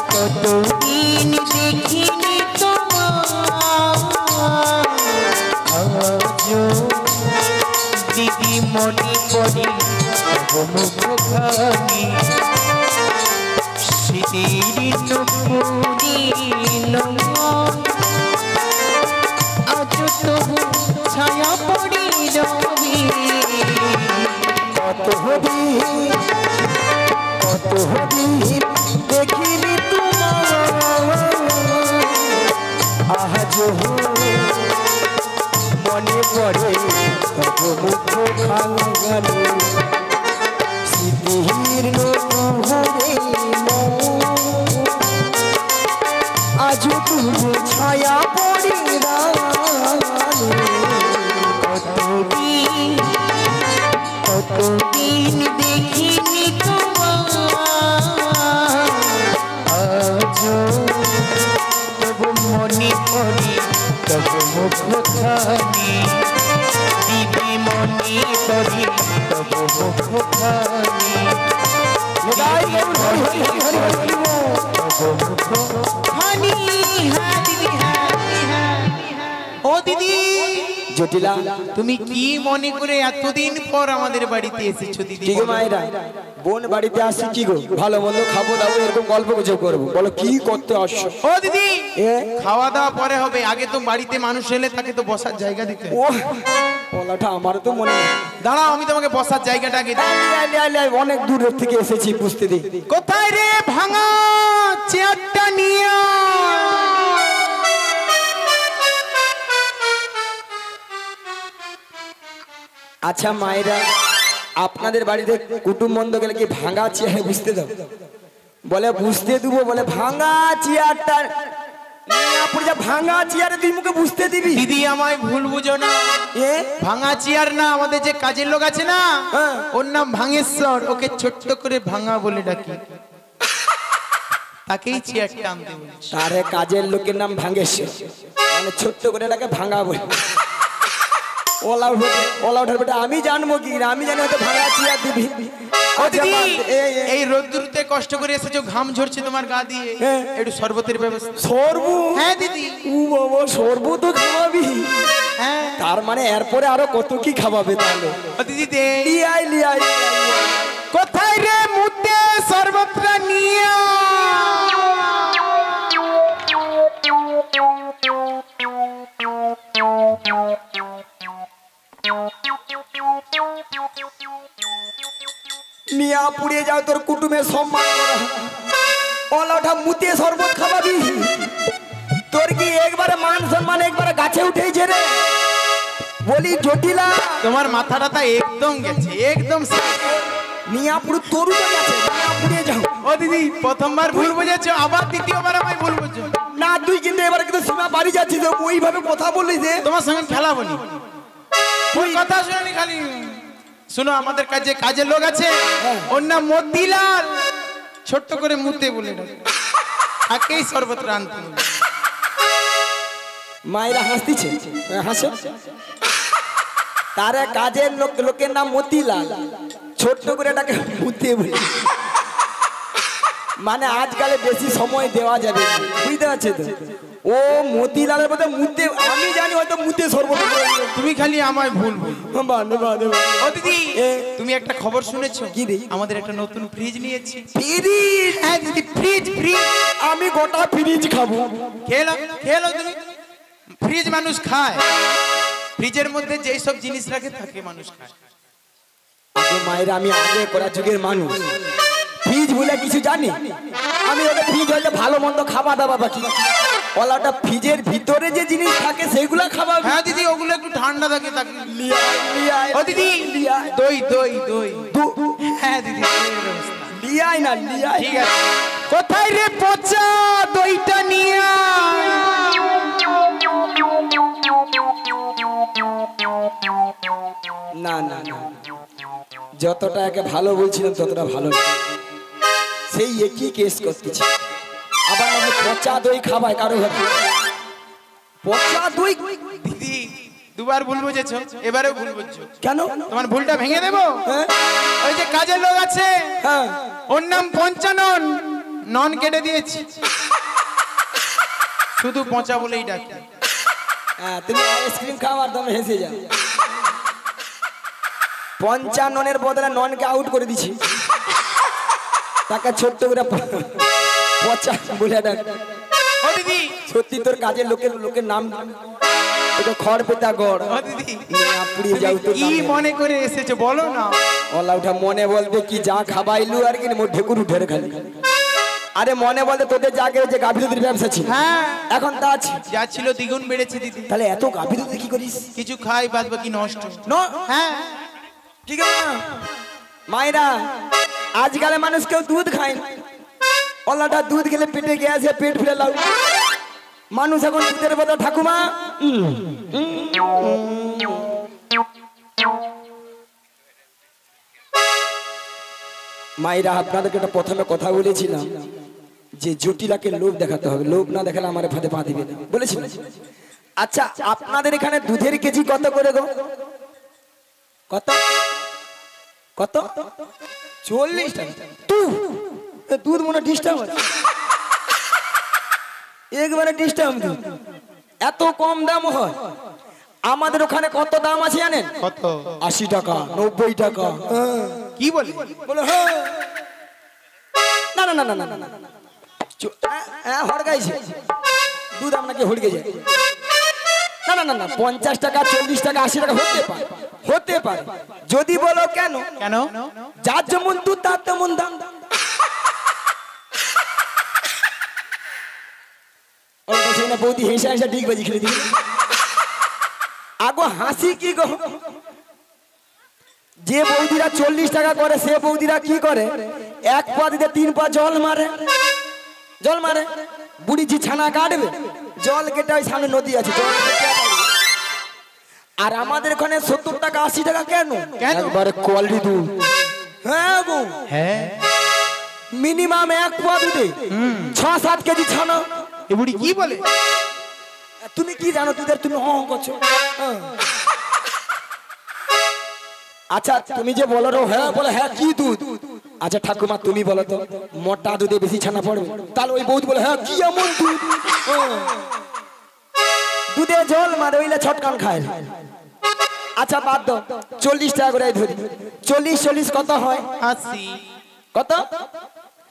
কতদিন দেখিনি তোমার, দিদি মনে পড়ে মুখখানি। স্মৃতির আজ তবু ছায়া পড়ে রবি। কতদিন দেখিনি তোমার, আজ মনে পড়ে তবু মুখ খানি। স্মৃতির নপুরে আজ তুমি ছায়া পড়ে রানী। কতদিন দেখিনি তোমার, আজ তবু মনে পড়ে তবু মুখখানি। দিদি মনে পড়ে তবু মুখখানি। ও দিদি জটিলা তুমি কি মনে করে এতদিন পর আমাদের বাড়িতে এসেছো দিদি? কি গো মায়েরা, বোন বাড়িতে আসছি কি গো, ভালো মন্দ খাবো দাবো এরকম গল্প গুজব করবো, বলো কি করতে আসছো? ও দিদি এ খাওয়া দাওয়া পরে হবে, আগে তো বাড়িতে মানুষ এলে তাকে তো বসার জায়গা দিতে। ও বলাটা আমার তো মনে নেই। দাঁড়াও আমি তোমাকে বসার জায়গাটা আগে দিই। অনেক দূরের থেকে এসেছি, বুঝতে দিই। কোথায় রে ভাঙা চেয়ারটা নিয়ে আচ্ছা মায়েরা, আপনাদের বাড়িতে কুটুম বন্ধ গেলে কি ভাঙা চেয়ারে বুঝতে দাও? বলে বুঝতে দেবো, বলে ভাঙা চেয়ারটা ভাঙা চেয়ারে তুই মুখে বুঝতে দিবি? দিদি আমায় ভুল বুঝো না, এ ভাঙা চেয়ার না, আমাদের যে কাজের লোক আছে না হ্যাঁ। ওর নাম ভাঙেশ্বর, ওকে ছোট্ট করে ভাঙা বলে ডাকি, তাকেই চেয়ারটা আনতে বলছি। তারে কাজের লোকের নাম ভাঙেশ্বর, মানে ছোট্ট করে এটাকে ভাঙা বলে। ওলা ওঠার বেটা আমি জানবো কি, আমি জানি হয়তো ভাঙা চেয়ার দিবি। ও দিদি, এই রোদ্দুরতে কষ্ট করে এসেছো, ঘাম ঝরছে তোমার গা দিয়ে, হ্যাঁ। একটু শরবতের ব্যবস্থা। সরবু? হ্যাঁ দিদি। ও বাবা, সরবু তো খাওয়াবি? হ্যাঁ তার মানে এরপরে আরো কত কি খাওয়াবে তাহলে? ও দিদি দে। লিয়াই লিয়াই কোথায় রে মুদ্দে শরবতটা নিয়ে মিয়া পুড়িয়ে যাও, তোর কুটুমের সম্মান করা। ওলাটা মুতে শরবত খাওয়াবি? তোর কি একবারে মান সম্মান একবারে গাছে উঠেছে রে? বলি জটিলা, তোমার মাথাটা একদম গেছে, একদম মিয়া পুরো তরু তো গেছে, মিয়া পুড়িয়ে যাও। ও দিদি প্রথমবার ভুল বুঝেছো, আবার দ্বিতীয়বার আমায় ভুল বুঝছো। না তুই কিন্তু এবারে কিন্তু সীমা বাড়ি যাচ্ছিস, ওইভাবে কথা বললি যে তোমার সঙ্গে খেলাবো নি, তুই কথা শুনি খালি শোনো আমাদের কাছে কাজের লোক আছে ওর নাম মতিলাল ছোট্ট করে মুতে বলে আকেই শরবত রানতে মায়েরা হাসতিছে হাসো তার কাজের লোকের নাম মতিলাল ছোট্ট করে এটাকে মুতে বলে মানে আজকালে বেশি সময় দেওয়া যাবে না, বুঝতে পারছে তো ও মতিলালের মধ্যে মুতে আমি জানি হয়তো মুতে শরবত তুমি খালি আমায় ভুল বল ও দিদি তুমি একটা খবর শুনেছো কি রে? আমাদের একটা নতুন ফ্রিজ নিয়েছি ফ্রিজ হ্যাঁ দিদি ফ্রিজ আমি গোটা ফ্রিজ খাবো খেলো তুমি ফ্রিজ মানুষ খায় ফ্রিজের মধ্যে যেই সব জিনিস রাখে থাকে মানুষ খায় মায়েরা আমি আগে করা যুগের মানুষ ফ্রিজ বলে কিছু জানি আমি ওটা ফ্রিজ হলে ভালো মন্দ খাওয়া দাওয়া বাকি ওটা ফ্রিজের ভিতরে যে জিনিস থাকে সেগুলো খাওয়া হ্যাঁ দিদি ওগুলো একটু ঠান্ডা থাকে ও দিদি দই হ্যাঁ দিদি লিয়াই না লিয়াই ঠিক আছে কোথায় রে পচা দইটা নিয়ে না না যতটা একে ভালো বলছিলাম ততটা ভালো না সেই একই কেস করতেছি আবার নাকি পচা দই খাবায় কারো ঘরে পচা দই দিদি দুবার ভুল বুঝেছো এবারেও ভুল বুঝছো কেন তোমার ভুলটা ভেঙে দেবো হ্যাঁ? ওই যে কাজের লোক আছে হ্যাঁ ওর নাম পঞ্চানন নন কেটে দিয়েছি শুধু পচা বলেই ডাকি হ্যাঁ তুমি আইসক্রিম খাও আর তুমি হেসে যাও 55 বদলে ননকে আউট করে দিছি তাকে ছোট্ট করে পচা বলে ডাক ও দিদি সত্যি তোর কাজের লোকের নাম এটা খড় পেতা গড় ও দিদি পুড়িয়ে যাও তো কি মনে করে এসেছো বলো না ওলা উঠা মনে বলতে কি যা খাবাইলু আর কি মোর ঢেকুর উঠে খালি আরে মনে বলতে তোদের জাগে যে গাভী দুধের ব্যবসা ছিল হ্যাঁ এখন তা আছে যা ছিল দ্বিগুণ বেড়েছে দিদি তাহলে এত গাভী দুধ কি করিস কিছু খাই বাদ বাকি নষ্ট হ্যাঁ ঠিক আছে না মায়েরা আজকালে মানুষ কেউ দুধ খায় না ওলাটা দুধ খেলে পেটে গিয়েছে পেট ফুলে লাউ মানুষ এখন দুধের বদলে ঠাকুমা মায়েরা আপনাদেরকে একটা প্রথমে কথা বলেছিলাম যে জটিলাকে লোভ দেখাতে হবে লোভ না দেখালে আমার ফাঁদে পা দিবে না বলেছিলাম আচ্ছা আপনাদের এখানে দুধের কেজি কত করে গো কত কত 40 টাকা দুধ মনে ডিস্টার্ব আছে একবারে ডিস্টার্ব দুধ এত কম দাম হয় আমাদের ওখানে কত দাম আছে জানেন কত 80 টাকা 90 টাকা কি বলি বলো হ্যাঁ না না না না না না হ্যাঁ হড়গাইছে দুধ আপনাকে হড়কে যায় না না না না 50 টাকা 40 টাকা 80 টাকা হতে পারে যদি বলো কেন কেন যার যেমন দুধ তার তেমন দাম ওটা সেই না বৌদি হেসে হেসে ঠিক বাজি খেলে দিই আগো হাসি কি গো যে বৌদিরা 40 টাকা করে সে বৌদিরা কি করে এক পা দিতে 3 পা জল মারে বুড়ি জি ছানা কাটবে জল কেটে ওই সামনে নদী আছে জল আর আমাদের এখানে 70 টাকা 80 টাকা কেন একবারে কোয়ালিটি দুধ হ্যাঁ গো হ্যাঁ মিনিমাম এক পা দিতে 6-7 কেজি ছানা এ বুড়ি কি বলে তুমি কি জানো দুধের তুমি করছো আচ্ছা তুমি যে বলো হ্যাঁ বলে হ্যাঁ কি দুধ আচ্ছা ঠাকুমা তুমি বলো তো মোটা দুধে বেশি ছানা পড়বে তাহলে ওই বৌদি বলে হ্যাঁ কি এমন দুধ দুধে জল মারে ওইলে ছটকান খায় আচ্ছা বাদ দাও 40 টাকা করে ধরি 40 কত হয় 80 কত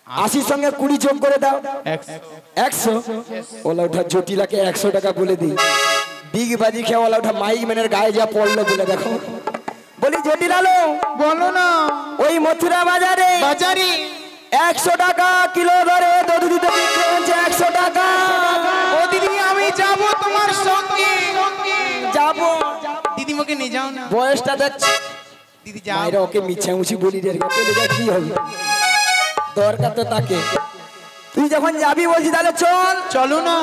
80 সঙ্গে 20 যোগ করে দাও 100 ওলা উঠা জটিলাকে 100 টাকা বলে দিই বিগ বাজি খেয়ে ওলা উঠা মাইক ম্যানের গায়ে যা পড়লো বলে দেখো বলি জটিলালো বলো না ওই মথুরা বাজারে 100 টাকা কিলো ধরে দুধ দিতে বিক্রি হচ্ছে 100 টাকা ও দিদি আমি যাব তোমার সঙ্গে যাব দিদি মোকে নিয়ে যাও না বয়সটা দেখছি দিদি যাও মায়েরা ওকে মিছামুছি বলি রে ওকে দেখা কি হবে দরকার তো তাকে তুই যখন যাবি বলছি তাহলে চলো না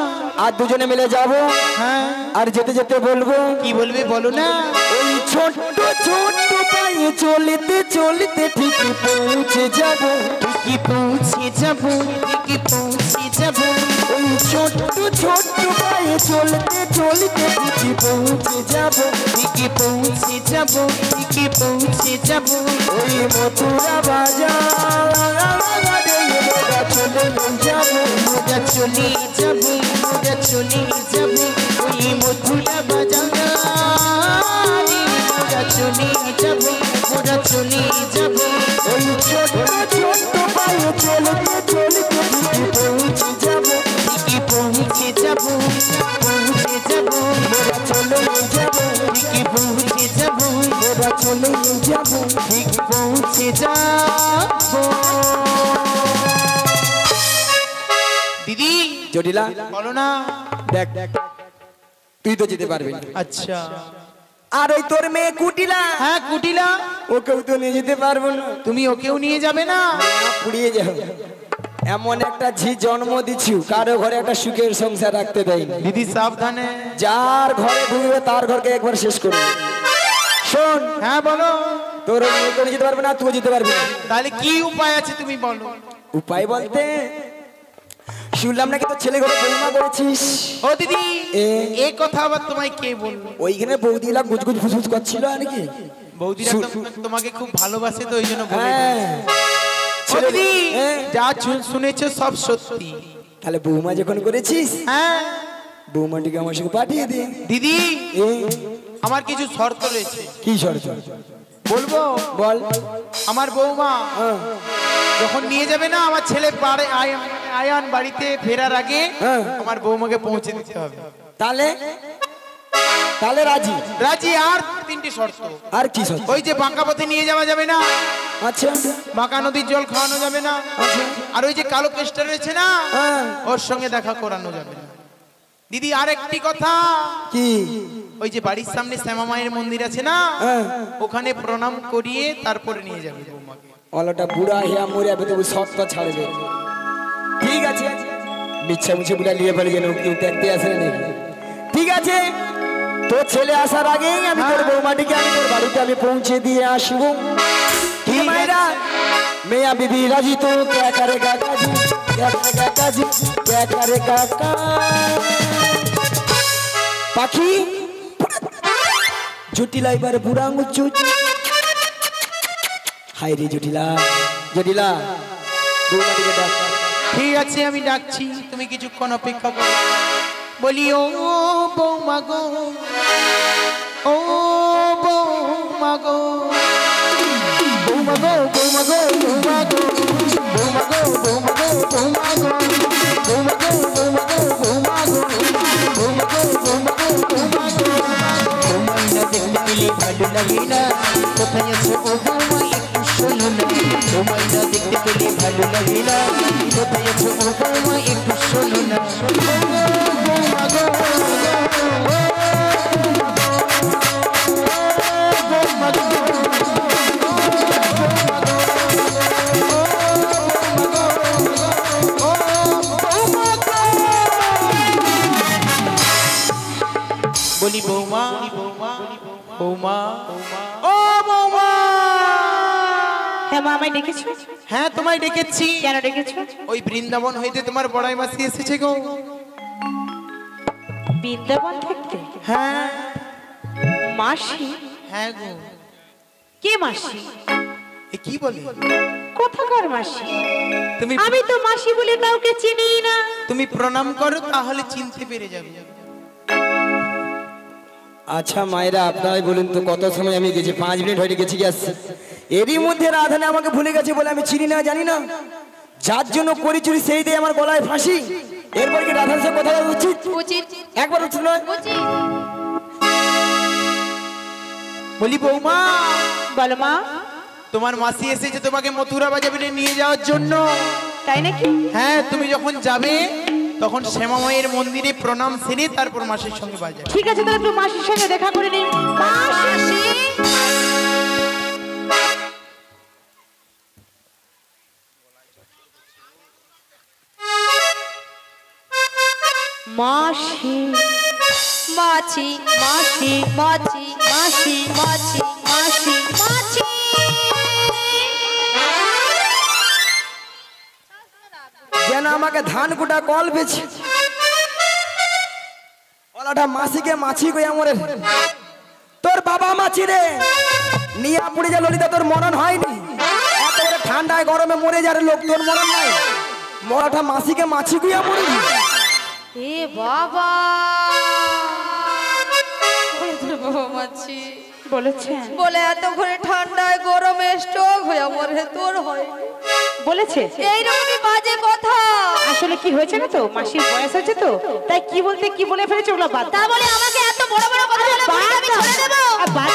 আর দুজনে মিলে যাবো হ্যাঁ আর যেতে যেতে বলবো কি বলবে বলো না ওই ছোট্ট ছোট্ট পায়ে নিয়ে চলতে চলতে ঠিকই পৌঁছে যাব, ঠিকই পৌঁছে যাব, ঠিকই পৌঁছে যাব। ওই ছোট্ট ছোট্ট পায়ে চলতে চলতে ঠিকই পৌঁছে যাব, ঠিকই পৌঁছে যাব, ঠিকই পৌঁছে যাব। ওই মথুরা বাজার চলে যাব, মোজা চলে যাব, মোজা চলে যাব। ওই মথুরা বাজার চলে যাব, মোরা চলে যাব। ওই ছোট ছোট পায়ে চলতে চলতে ঠিকই পৌঁছে যাব, ঠিকই পৌঁছে যাব, পৌঁছে যাব। মোরা চলে যাব, ঠিকই পৌঁছে যাব, মোরা চলে যাব, ঠিক পৌঁছে যাব। দিদি জটিলা বলো না। দেখ তুই তো যেতে পারবি না। আচ্ছা আর ওই তোর মেয়ে কুটিলা, হ্যাঁ কুটিলা, ওকেও তো নিয়ে যেতে পারবো না। তুমি ওকেও নিয়ে যাবে না? পুড়িয়ে যাও। এমন একটা ঝি জন্ম দিছু, কারো ঘরে একটা সুখের সংসার রাখতে দেয়নি। দিদি সাবধানে। যার ঘরে ঢুকবে তার ঘরকে একবার শেষ করবে। শোন, হ্যাঁ বলো। তোর মেয়ে করে যেতে পারবে না, তুই যেতে পারবি না। তাহলে কি উপায় আছে তুমি বলো। উপায় বলতে শুনলাম নাকি তোর ছেলে ঘরে বৌমা করেছিস। ও দিদি এই কথা আবার তোমায় কে বললো? ওইখানে বৌদিলা গুজগুজ ফুসফুস করছিল আর কি। বৌদিরা তোমাকে খুব ভালোবাসে তো ওই জন্য বলে। হ্যাঁ ও দিদি যা শুনেছো সব সত্যি। তাহলে বৌমা যখন করেছিস, হ্যাঁ বৌমাটিকে আমার সঙ্গে পাঠিয়ে দে। দিদি আমার কিছু শর্ত রয়েছে। কি শর্ত বলবো? বল। আমার বৌমা যখন নিয়ে যাবে না আমার ছেলে আয়ান বাড়িতে ফেরার আগে আমার বৌমাকে পৌঁছে দিতে হবে। তাহলে তাহলে রাজি? রাজি। আর তিনটি শর্ত। আর কি শর্ত? ওই যে বাঁকা পথে নিয়ে যাওয়া যাবে না, আচ্ছা বাঁকা নদীর জল খাওয়ানো যাবে না, আর ওই যে কালো কেষ্টা রয়েছে না ওর সঙ্গে দেখা করানো যাবে না। দিদি আর একটি কথা। কি? ওই যে বাড়ির সামনে শ্যামা মায়ের মন্দির আছে না, ওখানে প্রণাম করিয়ে তারপরে নিয়ে যাবে বৌমাকে। অলটা বুড়া হিয়া মরে যাবে তবু সত্য ছাড়বে। ঠিক আছে, মিচ্ছা মুছে বুড়া নিয়ে ফেলে যেন কেউ দেখতে আসে নাকি। ঠিক আছে, তোর ছেলে আসার আগেই আমি তোর বৌমাটিকে আমি তোর বাড়িতে আমি পৌঁছে দিয়ে আসবো। কি মায়েরা মেয়া বিবি রাজি তো ক্যা করে কাকাজি, ক্যা করে কাকাজি, ক্যা করে কাকা। পাখি জটিলা এবার বুড়া আঙুল চুচ। হাই রে জটিলা, জটিলা বৌমাটিকে ডাক। ঠিক আছে আমি ডাকছি, তুমি কিছুক্ষণ অপেক্ষা করো। বলি ও বৌমা গো, ও বৌমা গো, বৌমা গো, বৌমা গো, বৌমা গো, বৌমা গো, বৌমা গো, বৌমা গো, বৌমা গো, বৌমা গো, বৌমা গো, বৌমা গো, বৌমা গো, বৌমা গো। তোমায় না দেখতে পেলে ভালো লাগে না, কোথায় আছো ও বৌমা একটু শোনো না। তোমায় না দেখতে পেলে ভালো লাগে না, কোথায় আছো ও বৌমা একটু শোনো না। বৌমা গো, বৌমা গো, বলি বৌমা, বৌমা, ও বৌমা। হ্যাঁ মা, আমায় ডেকেছো? হ্যাঁ তোমায় ডেকেছি। কেন ডেকেছো? ওই বৃন্দাবন হইতে তোমার বড়াই মাসি এসেছে গো। বৃন্দাবন থেকে? হ্যাঁ মাসি? হ্যাঁ গো। কে মাসি? এ কি বলে? কোথাকার মাসি? তুমি আমি তো মাসি বলে কাউকে চিনি না। তুমি প্রণাম করো তাহলে চিনতে পেরে যাবে। আচ্ছা মায়েরা আপনারাই বলুন তো, কত সময় আমি গেছি? 5 মিনিট হয়ে গেছি কি আসছে? এরই মধ্যে রাধানে আমাকে ভুলে গেছে বলে আমি চিনি না, জানি না। যার জন্য করি চুরি সেই দিয়ে আমার গলায় ফাঁসি। এরপর কি রাধার সাথে কথা বলা উচিত? উচিত। একবার উচিত নয়? উচিত। বলি বৌমা, বলো মা। তোমার মাসি এসেছে তোমাকে মথুরা বাজারে নিয়ে যাওয়ার জন্য। তাই নাকি? হ্যাঁ তুমি যখন যাবে তখন শ্যামা মায়ের মন্দিরে প্রণাম সেরে তারপর মাসির সঙ্গে বাজাবে। ঠিক আছে, তাহলে একটু মাসির সঙ্গে দেখা করে নিই। মাসি, মাসি, মাছি, মাসি, মাছি, মাসি, মাছি, মাছি, মাছি। আমাকে ধান কুটা কল পেয়েছে ওলাটা মাসিকে মাছি কই আমরে তোর বাবা মাছি রে নিয়া পুড়ে যা ললিতা তোর মরণ হয়নি এত করে ঠান্ডায় গরমে মরে যারে লোক তোর মরণ নাই মরাটা মাসিকে মাছি কই আমরে এ বাবা বাবা মাছি বলেছে বলে এত করে ঠান্ডায় গরমে স্ট্রোক হয়ে মরে তোর হয় বলেছে এইরকমই বাজে কথা। আসলে কি হয়েছে না তো মাসির বয়স হচ্ছে তো তাই কি বলতে কি বলে ফেলেছে ওগুলো বাদ তা বলে আমাকে এত বড় বড় কথা বলে আমি ছেড়ে দেব? বাদ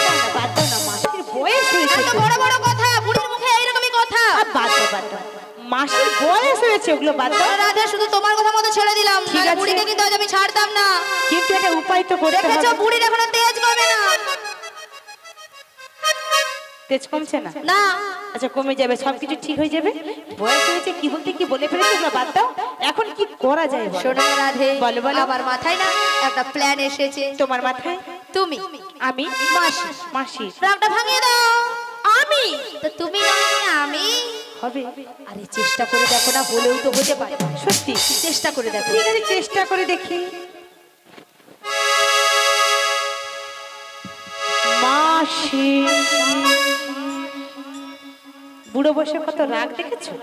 দাও না মাসির বয়স হয়েছে এত বড় বড় কথা বুড়ির মুখে এইরকমই কথা। বাদ দাও মাসির বয়স হয়েছে ওগুলো বাদ দাও। রাধে শুধু তোমার কথা মতো ছেড়ে দিলাম, ঠিক নাহলে আছে। বুড়িকে কিন্তু আজ আমি ছাড়তাম না। কিন্তু একটা উপায় তো করতে হবে। দেখেছো বুড়ির এখনো তেজ কমে না। তেজ কমছে না? না আচ্ছা কমে যাবে, সবকিছু ঠিক হয়ে যাবে। বয়স হয়েছে কি বলতে কি বলে ফেলেছে ওগুলো বাদ দাও। এখন কি করা যায় বলো? শোনো রাধে, বলো, বলো। আমার মাথায় না একটা প্ল্যান এসেছে। তোমার মাথায়? তুমি আমি মাসি মাসি রাগটা ভাঙিয়ে দাও। আমি তো তুমি নয় আমি হবে। আরে চেষ্টা করে দেখো না, হলেও তো হতে পারে। সত্যি চেষ্টা করে দেখো। ঠিক আছে চেষ্টা করে দেখি। মাসি বুড়ো বসে কত রাগ দেখেছো?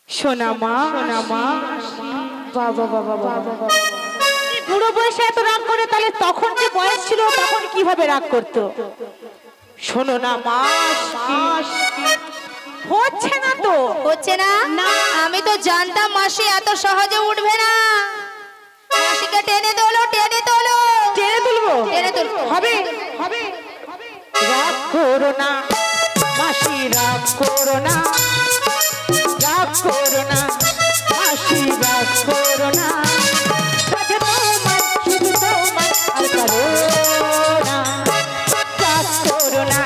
সোনা মা বাবা বাবা বাবা বুড়ো বয়সে এত রাগ করে, তাহলে তখন যে বয়স ছিল তখন কিভাবে রাগ করতো? শোনো না মা, হচ্ছে না তো। হচ্ছে না? আমি তো জানতাম মাসি এত সহজে উঠবে না। মাসিকে টেনে তোলো, টেনে তোলো। টেনে তুলবো? টেনে তুলবো। হবে হবে। রাগ করো না মাসি, রাগ করো না, রাগ করো না মাসি, রাগ করো না। সাথে তোমার, শুধু তোমার, আর কারো না। রাগ করো না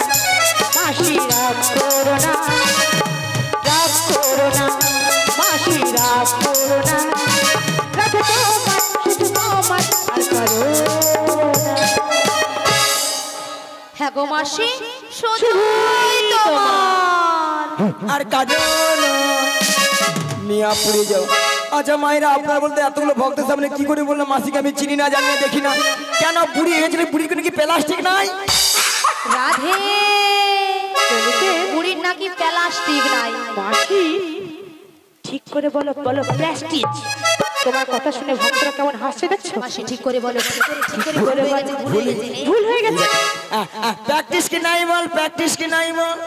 মাসি, রাগ করো না, রাগ করো না মাসি, রাগ করো না। সাথে তোমার, শুধু তোমার, আর কারো না। হ্যাঁ গো মাসি, শুধুই তোমার। আর কাজল মিয়া পুড়ে যাও। আচ্ছা মায়েরা, আপনার বলতে এতগুলো ভক্তের সামনে কি করে বললাম মাসিকে আমি চিনি না, জানি না, দেখি না, কেন বুড়ি হয়েছিল? বুড়ির কোনো কি প্লাস্টিক নাই? রাধে, বুড়ির নাকি প্লাস্টিক নাই। মাসি ঠিক করে বলো, বলো প্লাস্টিক। তোমার কথা শুনে ভক্তরা কেমন হাসছে দেখছো? মাসি ঠিক করে বলো, ঠিক করে বলো। ভুল হয়ে গেছে। প্র্যাকটিস কি নাই বল, প্র্যাকটিস কি নাই বল।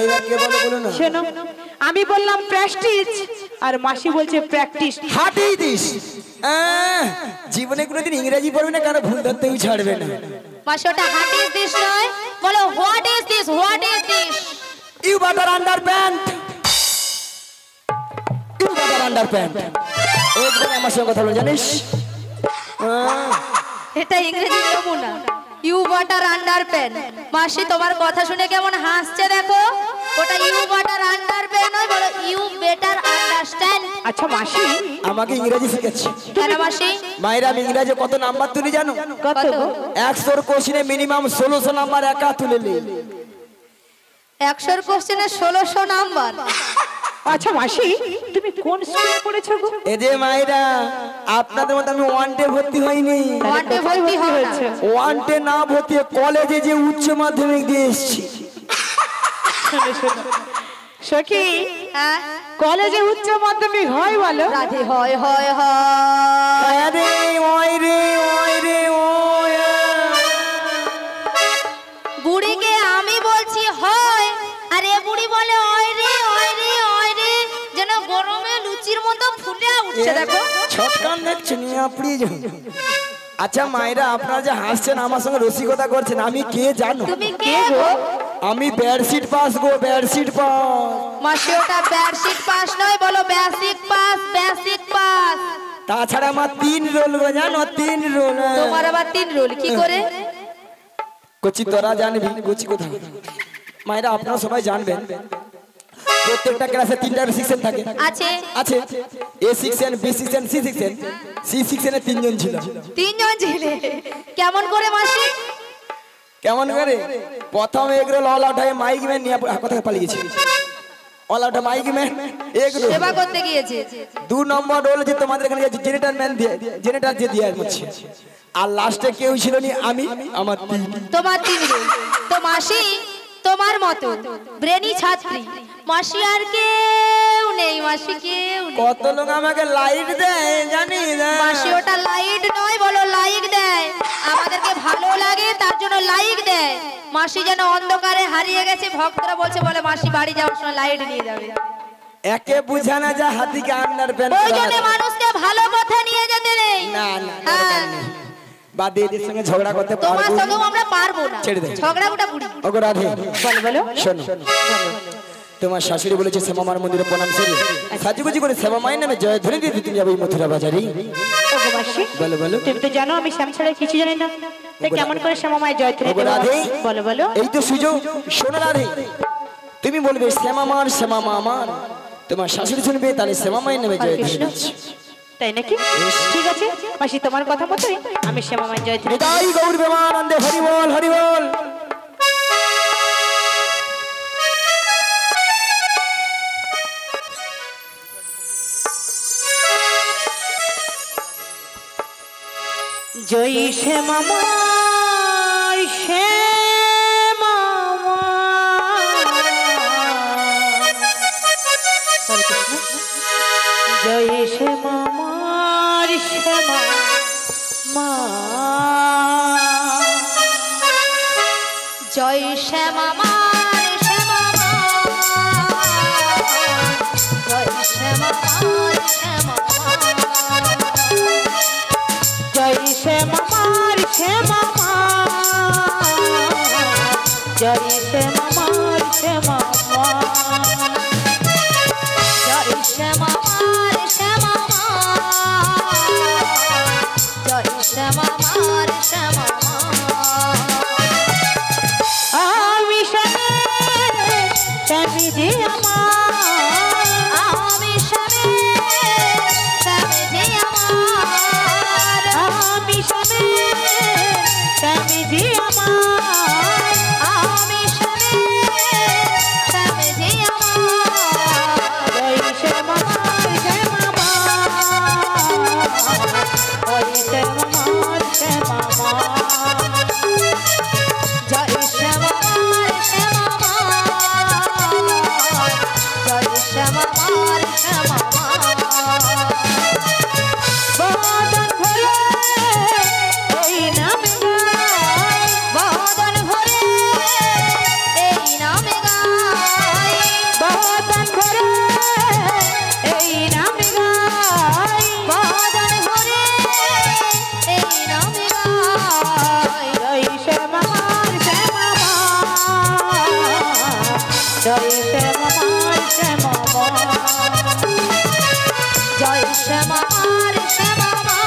এবার কে বলো, বলো না। শোনো, আমি বললাম প্রেস্টিজ আর মাসি বলছে প্র্যাকটিস। হাঁটিয়ে দিস। জীবনে কোনোদিন ইংরেজি পড়বে না, কারণ ভুল ধরতেও ছাড়বে না। মাসি ওটা হোয়াট ইজ দিস নয়, বলো what is this, what is this. You butter under pant, you butter under pant. একবার আমার সঙ্গে কথা বলো, জানিস? এটা ইংরেজি নমুনা, ইউ বাটার আন্ডার প্যান। মাসি তোমার কথা শুনে কেমন হাসছে দেখো। ওটা ইউ বাটার আন্ডার প্যান নয়, বলো ইউ বেটার আন্ডারস্ট্যান্ড। আচ্ছা মাসি আমাকে ইংরেজি শিখেছি। কেন মাসি? মায়েরা, আমি ইংরেজি কত নাম্বার তুলি জানো? কত? 100 কোশ্চেনে মিনিমাম 1600 নাম্বার একা তুলে নি। 100 কোশ্চেনে 1600 নাম্বার। আচ্ছা মাসি তুমি কোন স্কুলে পড়েছো গো? এই যে মায়েরা, আপনাদের মতো আমি ওয়ানডে ভর্তি হইনি। ওয়ানডে ভর্তি হয়েছে। ওয়ানডে না ভর্তি কলেজে যে উচ্চ মাধ্যমিক দিয়ে এসেছি। সখী হ্যাঁ কলেজে উচ্চ মাধ্যমিক হয় বলো? রাধে, হয় হয় হয়। আরে ওই রে, ওই রে, ওই। বুড়িকে আমি বলছি হয়, আর এ বুড়ি বলে ওই রে, ওই রে, ওই রে, যেন গরমে লুচির মতো ফুলে উঠছে দেখো। ছটকান দেখছো নিয়ে আপনি। আচ্ছা মায়েরা, আপনারা যে হাসছেন, আমার সঙ্গে রসিকতা করছেন, আমি কে জানো? তুমি কে গো? আমি বেডশিট পাস গো, বেডশিট পাস। মাসি ওটা বেডশিট পাস নয়, বলো বেসিক পাস, বেসিক পাস। তাছাড়া আমার 3 রোল গো, জানো? 3 রোল। তোমার আবার 3 রোল কি করে? কচি তোরা জানবি, কচি কোথায়? মায়েরা আপনারা সবাই জানবেন, প্রত্যেকটা ক্লাসে 3টা সেকশন থাকে। আছে আছে A section, B section, C section. C সেকশনে 3 জন ছিল। 3 জন ছিলে। কেমন করে মাসি? কেমন করে? প্রথম এগরোল অল আউট হয়ে মাইক ম্যান নিয়ে কোথায় পালিয়ে গেছে। অল আউট মাইক ম্যান এক রোল সেবা করতে গিয়েছে। 2 নম্বর রোল যে তোমাদের এখানে জেনারেটর ম্যান দিয়ে জেনারেটর যে দিয়ে হচ্ছে আর লাস্টে কেউ ছিল নি আমি আমার তোমার 3 রোল। তো মাসি তোমার মতো ব্রেনি ছাত্রী মাসি আর কেউ নেই, মাসি কেউ নেই। কত লোক আমাকে লাইট দেয় জানিস মাসি ওটা লাইট নয়, বলো লাইক দেয়। আমাদেরকে ভালো লাগে তার জন্য লাইক দেয়। মাসি যেন অন্ধকারে হারিয়ে গেছে, ভক্তরা বলছে বলে মাসি বাড়ি যাওয়ার সময় লাইট নিয়ে যাবে। একে বুঝানা যা হাতিকে আন্ডার প্যান্ট ওই জন্য মানুষকে ভালো পথে নিয়ে যেতে নেই। না না হ্যাঁ, বা দিদির সঙ্গে ঝগড়া করতে তোমার পারবো সঙ্গেও আমরা পারবো না, ছেড়ে দে। ঝগড়া গোটা বুড়ি। ওগো রাধে বলো শোনো তোমার শাশুড়ি বলেছে শ্যামা মার মন্দিরে প্রণাম সেরে সাজুগুজি করে শ্যামা মায়ের নামে জয় ধ্বনি দিয়ে তুমি যাবে মথুরা বাজারে। ওগো মাসি বলো বলো তুমি তো জানো আমি শ্যাম ছাড়া কিছু জানি না, তাই কেমন করে শ্যামা মায়ের জয় ধ্বনি ওগো দেব? রাধে বলো বলো। এই তো সুযোগ। শোনো রাধে তুমি বলবে শ্যামা মার শ্যামা মা আমার, তোমার শাশুড়ি শুনবে তাহলে শ্যামা মায়ের নামে জয় ধ্বনি কৃষ্ণ দিচ্ছে। তাই নাকি? ঠিক আছে মাসি তোমার কথা মতোই আমি শ্যামা মায়ের জয় ধ্বনি নিতাই গৌর প্রেমানন্দে হরি বল হরি বল। জয় শ্যামা মার শ্যামা মা। হরে কৃষ্ণ। জয় শ্যামা মার শ্যামা মা। জয় শ্যামা মার শ্যামা মা, জয় শ্যামা মার শ্যামা মা, জয় শ্যামা মার শ্যামা মা। জয় শ্যামা মার শ্যামা মা। জয় শ্যামা মার শ্যামা মা, জয় শ্যামা মার শ্যামা মা। আমি স্বামী যে আমার, আমি স্বামী যে আমার, আমি স্বামী যে আমার, আমি স্বামী যে আমার। জয় শ্যামা মার শ্যামা মা। জয় শ্যামা মার শ্যামা মা। জয় শ্যামা মার শ্যামা মা, জয় শ্যামা মার শ্যামা মা। বদন ভরে এই নাম গাই, বদন ভরে এই নামে গাই, বদন ভরে এই নাম গাই, বদন ভরে এই নামে গাই। জয় শ্যামা মার শ্যামা মা। জয় শ্যামা মার শ্যামা মা। জয় শ্যামা মার শ্যামা মা,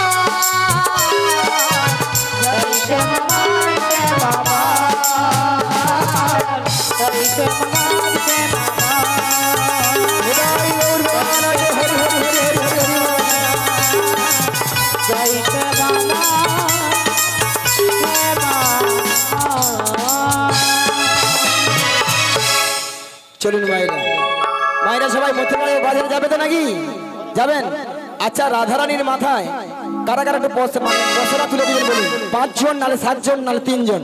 জয় শ্যামা মার শ্যামা মা। জয় শ্যামা মার শ্যামা মা। নিতাই গৌর প্রেমানন্দে হরি হরি হরি হরি হরি হরি বল। জয় শ্যামা মা। শ্যামা মা। চলুন মায়েরা মায়েরা সবাই মথুরা বাজারে যাবে তো নাকি যাবেন? আচ্ছা রাধারানীর মাথায় কারা কারা একটু পয়সা তুলে দিবেন বলুন। 5 জন নালে 7 জন নালে 3 জন,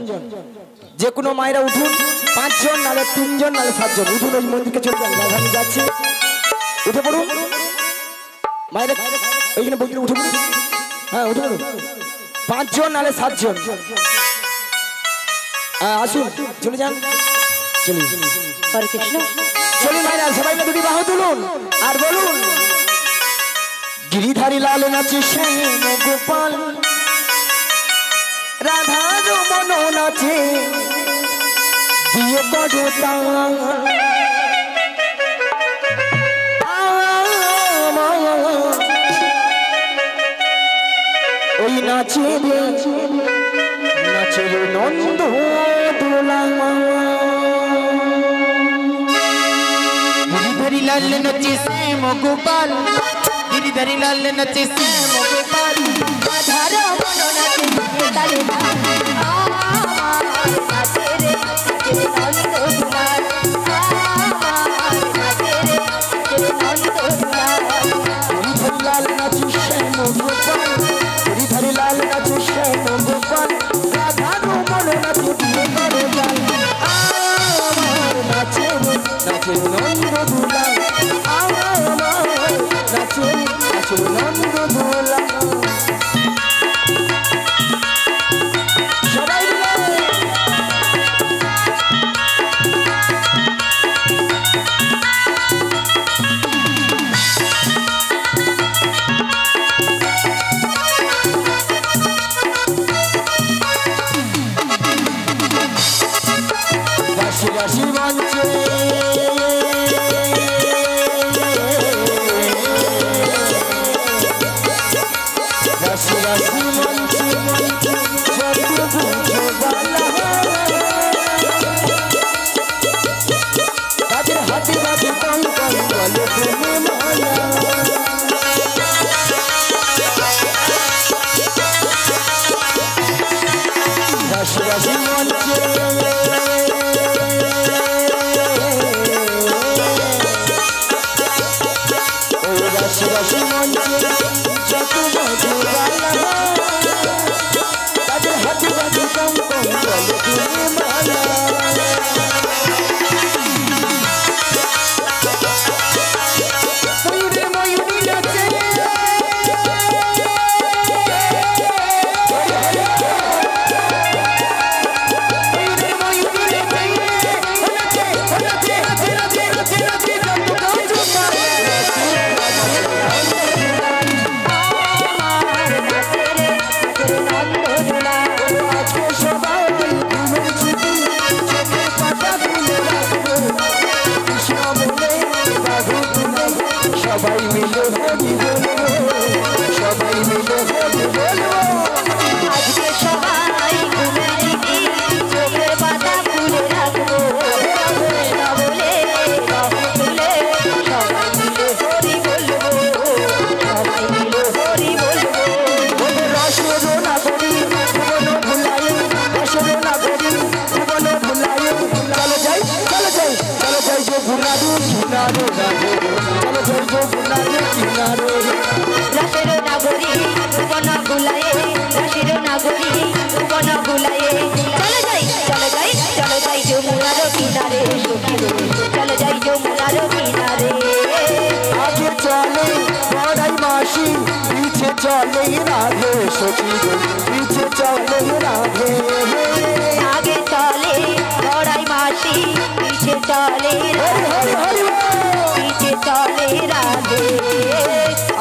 যে কোনো মায়েরা উঠুন। 5 জন নালে 3 জন নালে 7 জন উঠুন, ওই মন্দিরকে চলে যান। রাধারানী যাচ্ছে, উঠে পড়ুন মায়েরা ওইখানে বসে উঠে পড়ুন। হ্যাঁ উঠে পড়ুন। 5 জন নালে 7 জন আসুন, চলে যান চলুন। হরে কৃষ্ণ। চলুন ভাইরা সবাই মিলে দুটি বাহু তুলুন আর বলুন গিরিধারী লাল নাচে শ্যাম গোপাল, রাধা রমন নাচে দিয়ে কড়তা, ওই নাচে নাচে নন্দ দোলা। गिरिधरी लाल नचे श्याम गोपाल, गिरिधरी लाल नचे श्याम गोपाल। রাধার মন নাচে তালে তাল, আমার নাচে রে নাচে নন্দ দুলাল, আমার নাচে রে রাশি মঞ্চে রাশি রাশি মঞ্চে মঞ্চে যত বুঝো বালা তাদের হাতে বাজে কঙ্কন বলে প্রেমে মালা রাশি রাশি মঞ্চে রাশি রাশি মঞ্চে যত বাজে বালা তাদের হাতে বাজে কঙ্কন বলে প্রেমে মালা ময়ূরে ময়ূরী নাচে সবাই মিলে হরি বলবো সবাই মিলে হরি বলবো আজকে সবাই ঘুমের দিকে চোখের পাতা খুলে রাখবো না বলে বাহু তুলে সবাই মিলে হরি বলবো সবাই মিলে হরি বলবো রসের না করি জীবন ভুলাই রসের না করি জীবন ভুলাই চলো যাই চলো যাই চলো যাই যে গুনারে কিনারে রাধে চলো যাই যে গুনারে কিনারে রাশের নাগরী বন গুলায়ে রাশের নাগরী বন গুলায়ে চলে যাই যমুনার কিনারে চলে যাই যমুনার কিনারে আগে চলে বড়াই মাসি পিছে চলে রাধে সখী গো পিছে চলে রাধে আগে চলে বড়াই মাসি পিছে চলে হরি হরি পিছে চলে রাধে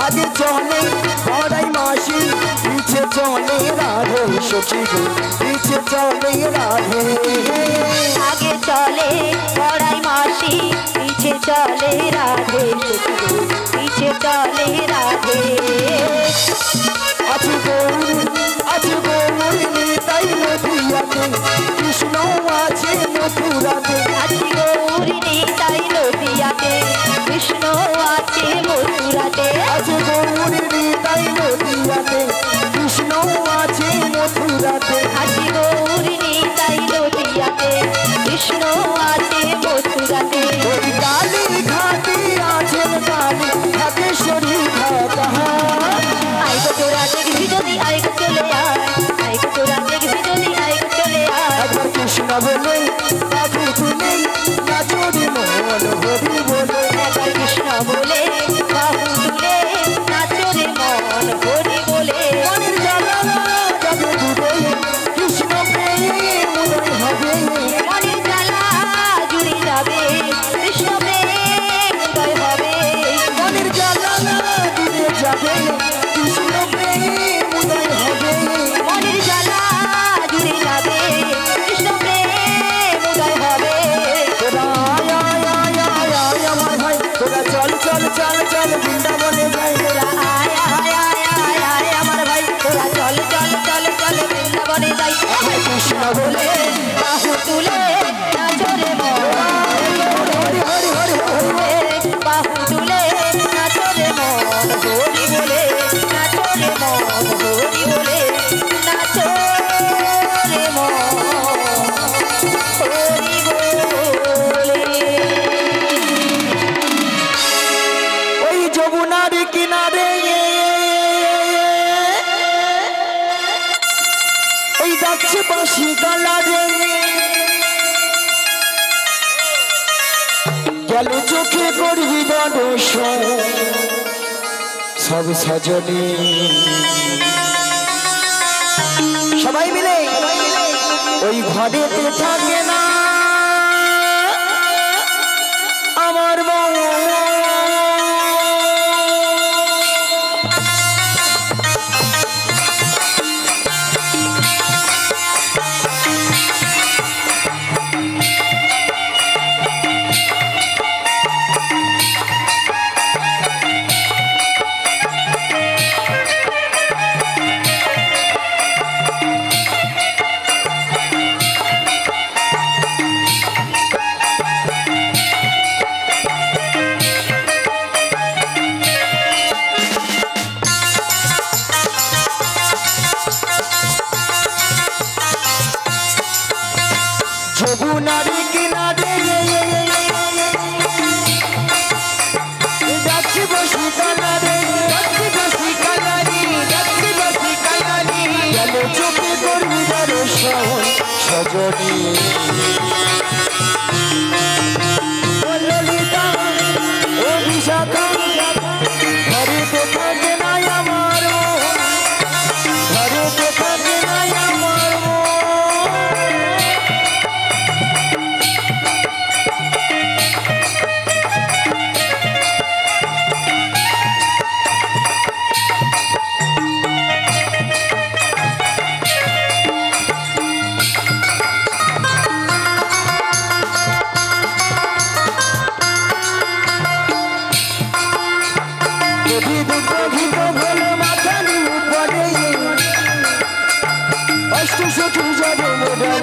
আগে চলে বড়াই মাসি পিছে চলে রাধে সখী গো পিছে চলে রাধে আগে চলে বড়াই মাসি পিছে চলে রাধে পিছে চলে রাধে আছে গৌর নিতাই নদিয়াতে কৃষ্ণ আছে মথুরাতে আছি গৌরী নিতাই নদিয়াতে কৃষ্ণ আছে মথুরাতে আছে গৌর নিতাই নদিয়াতে কৃষ্ণ আছে মথুরাতে আছি গৌরী নিতাই নদিয়াতে কৃষ্ণ আছে মথুরাতে ওই কালী ঘাটি আছেন কালী ঘাটেশ্বরী ঘাটা আইগো তোরা দেখবি যদি আইগো চলে আয় আইগো তোরা দেখবি যদি আইগো চলে আয় একবার কৃষ্ণ বলে বাবু তুমি নাচুরি মন হরি বলে একবার কৃষ্ণ বলে বাহু তুলে নাচো রে মন হরি বলে মনের জ্বালা যাবে ডুবে কৃষ্ণ প্রেম উদয় হবে মনের জ্বালা জুড়ে যাবে কৃষ্ণ প্রেম উদয় হবে মনের জ্বালা ডুবে যাবে কৃষ্ণ প্রেম উদয় হবে মনের জ্বালা জুড়ে যাবে কৃষ্ণ প্রেম উদয় হবে তোরা আয় আয় আয় আয় আয় আমার ভাই তোরা চল চল চল চল বৃন্দাবনে যাই তোরা আয় আয় আয় আয় আয় আমার ভাই তোরা চল চল চল চল বৃন্দাবনে যাই কৃষ্ণ বলে বাহু তুলে নাচো রে মন হরি হরি হরি হরি বাহু তুলে নাচো রে মন হরি বলে নাচো রে মন হরি বলে নাচো রে মন হরি বলে ওই যমুনার কিনারে ওই যাচ্ছে বাঁশি গালারে গেল চোখে করবি দর্শন সব সজনী সবাই মিলে ওই ঘরেতে থাকে না আমার বউ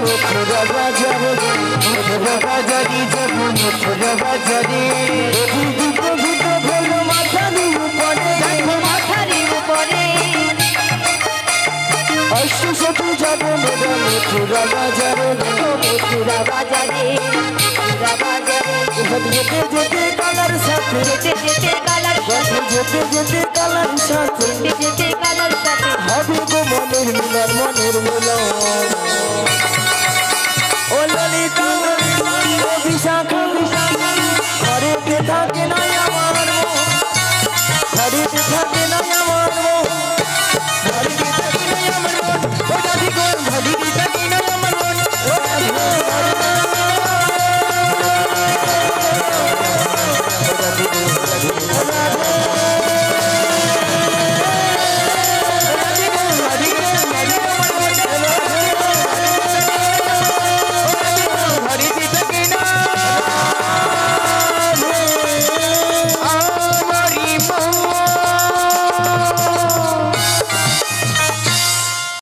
মথুরা বাজারে মথুরা বাজারে যাব মথুরা বাজারে দুটো দুটো হলো মাথার উপরে মাথার উপরে অষ্টু শতু যাব মোরা মথুরা বাজারে মথুরা বাজারে মথুরা বাজারে যেতে যেতে কালার সাথে যেতে যেতে কালার সাথে যেতে যেতে কালার সাথে যেতে যেতে কালার সাথে হবে গো মনের মিলন মনের মিলন ও ললিতা ও বিশাখা ঘরেতে থাকে না আমার ঘরেতে থাকে না আমার ঘরেতে থাকে না আমার ও দাদি গো ঘরেতে থাকে না আমার ও দাদি গো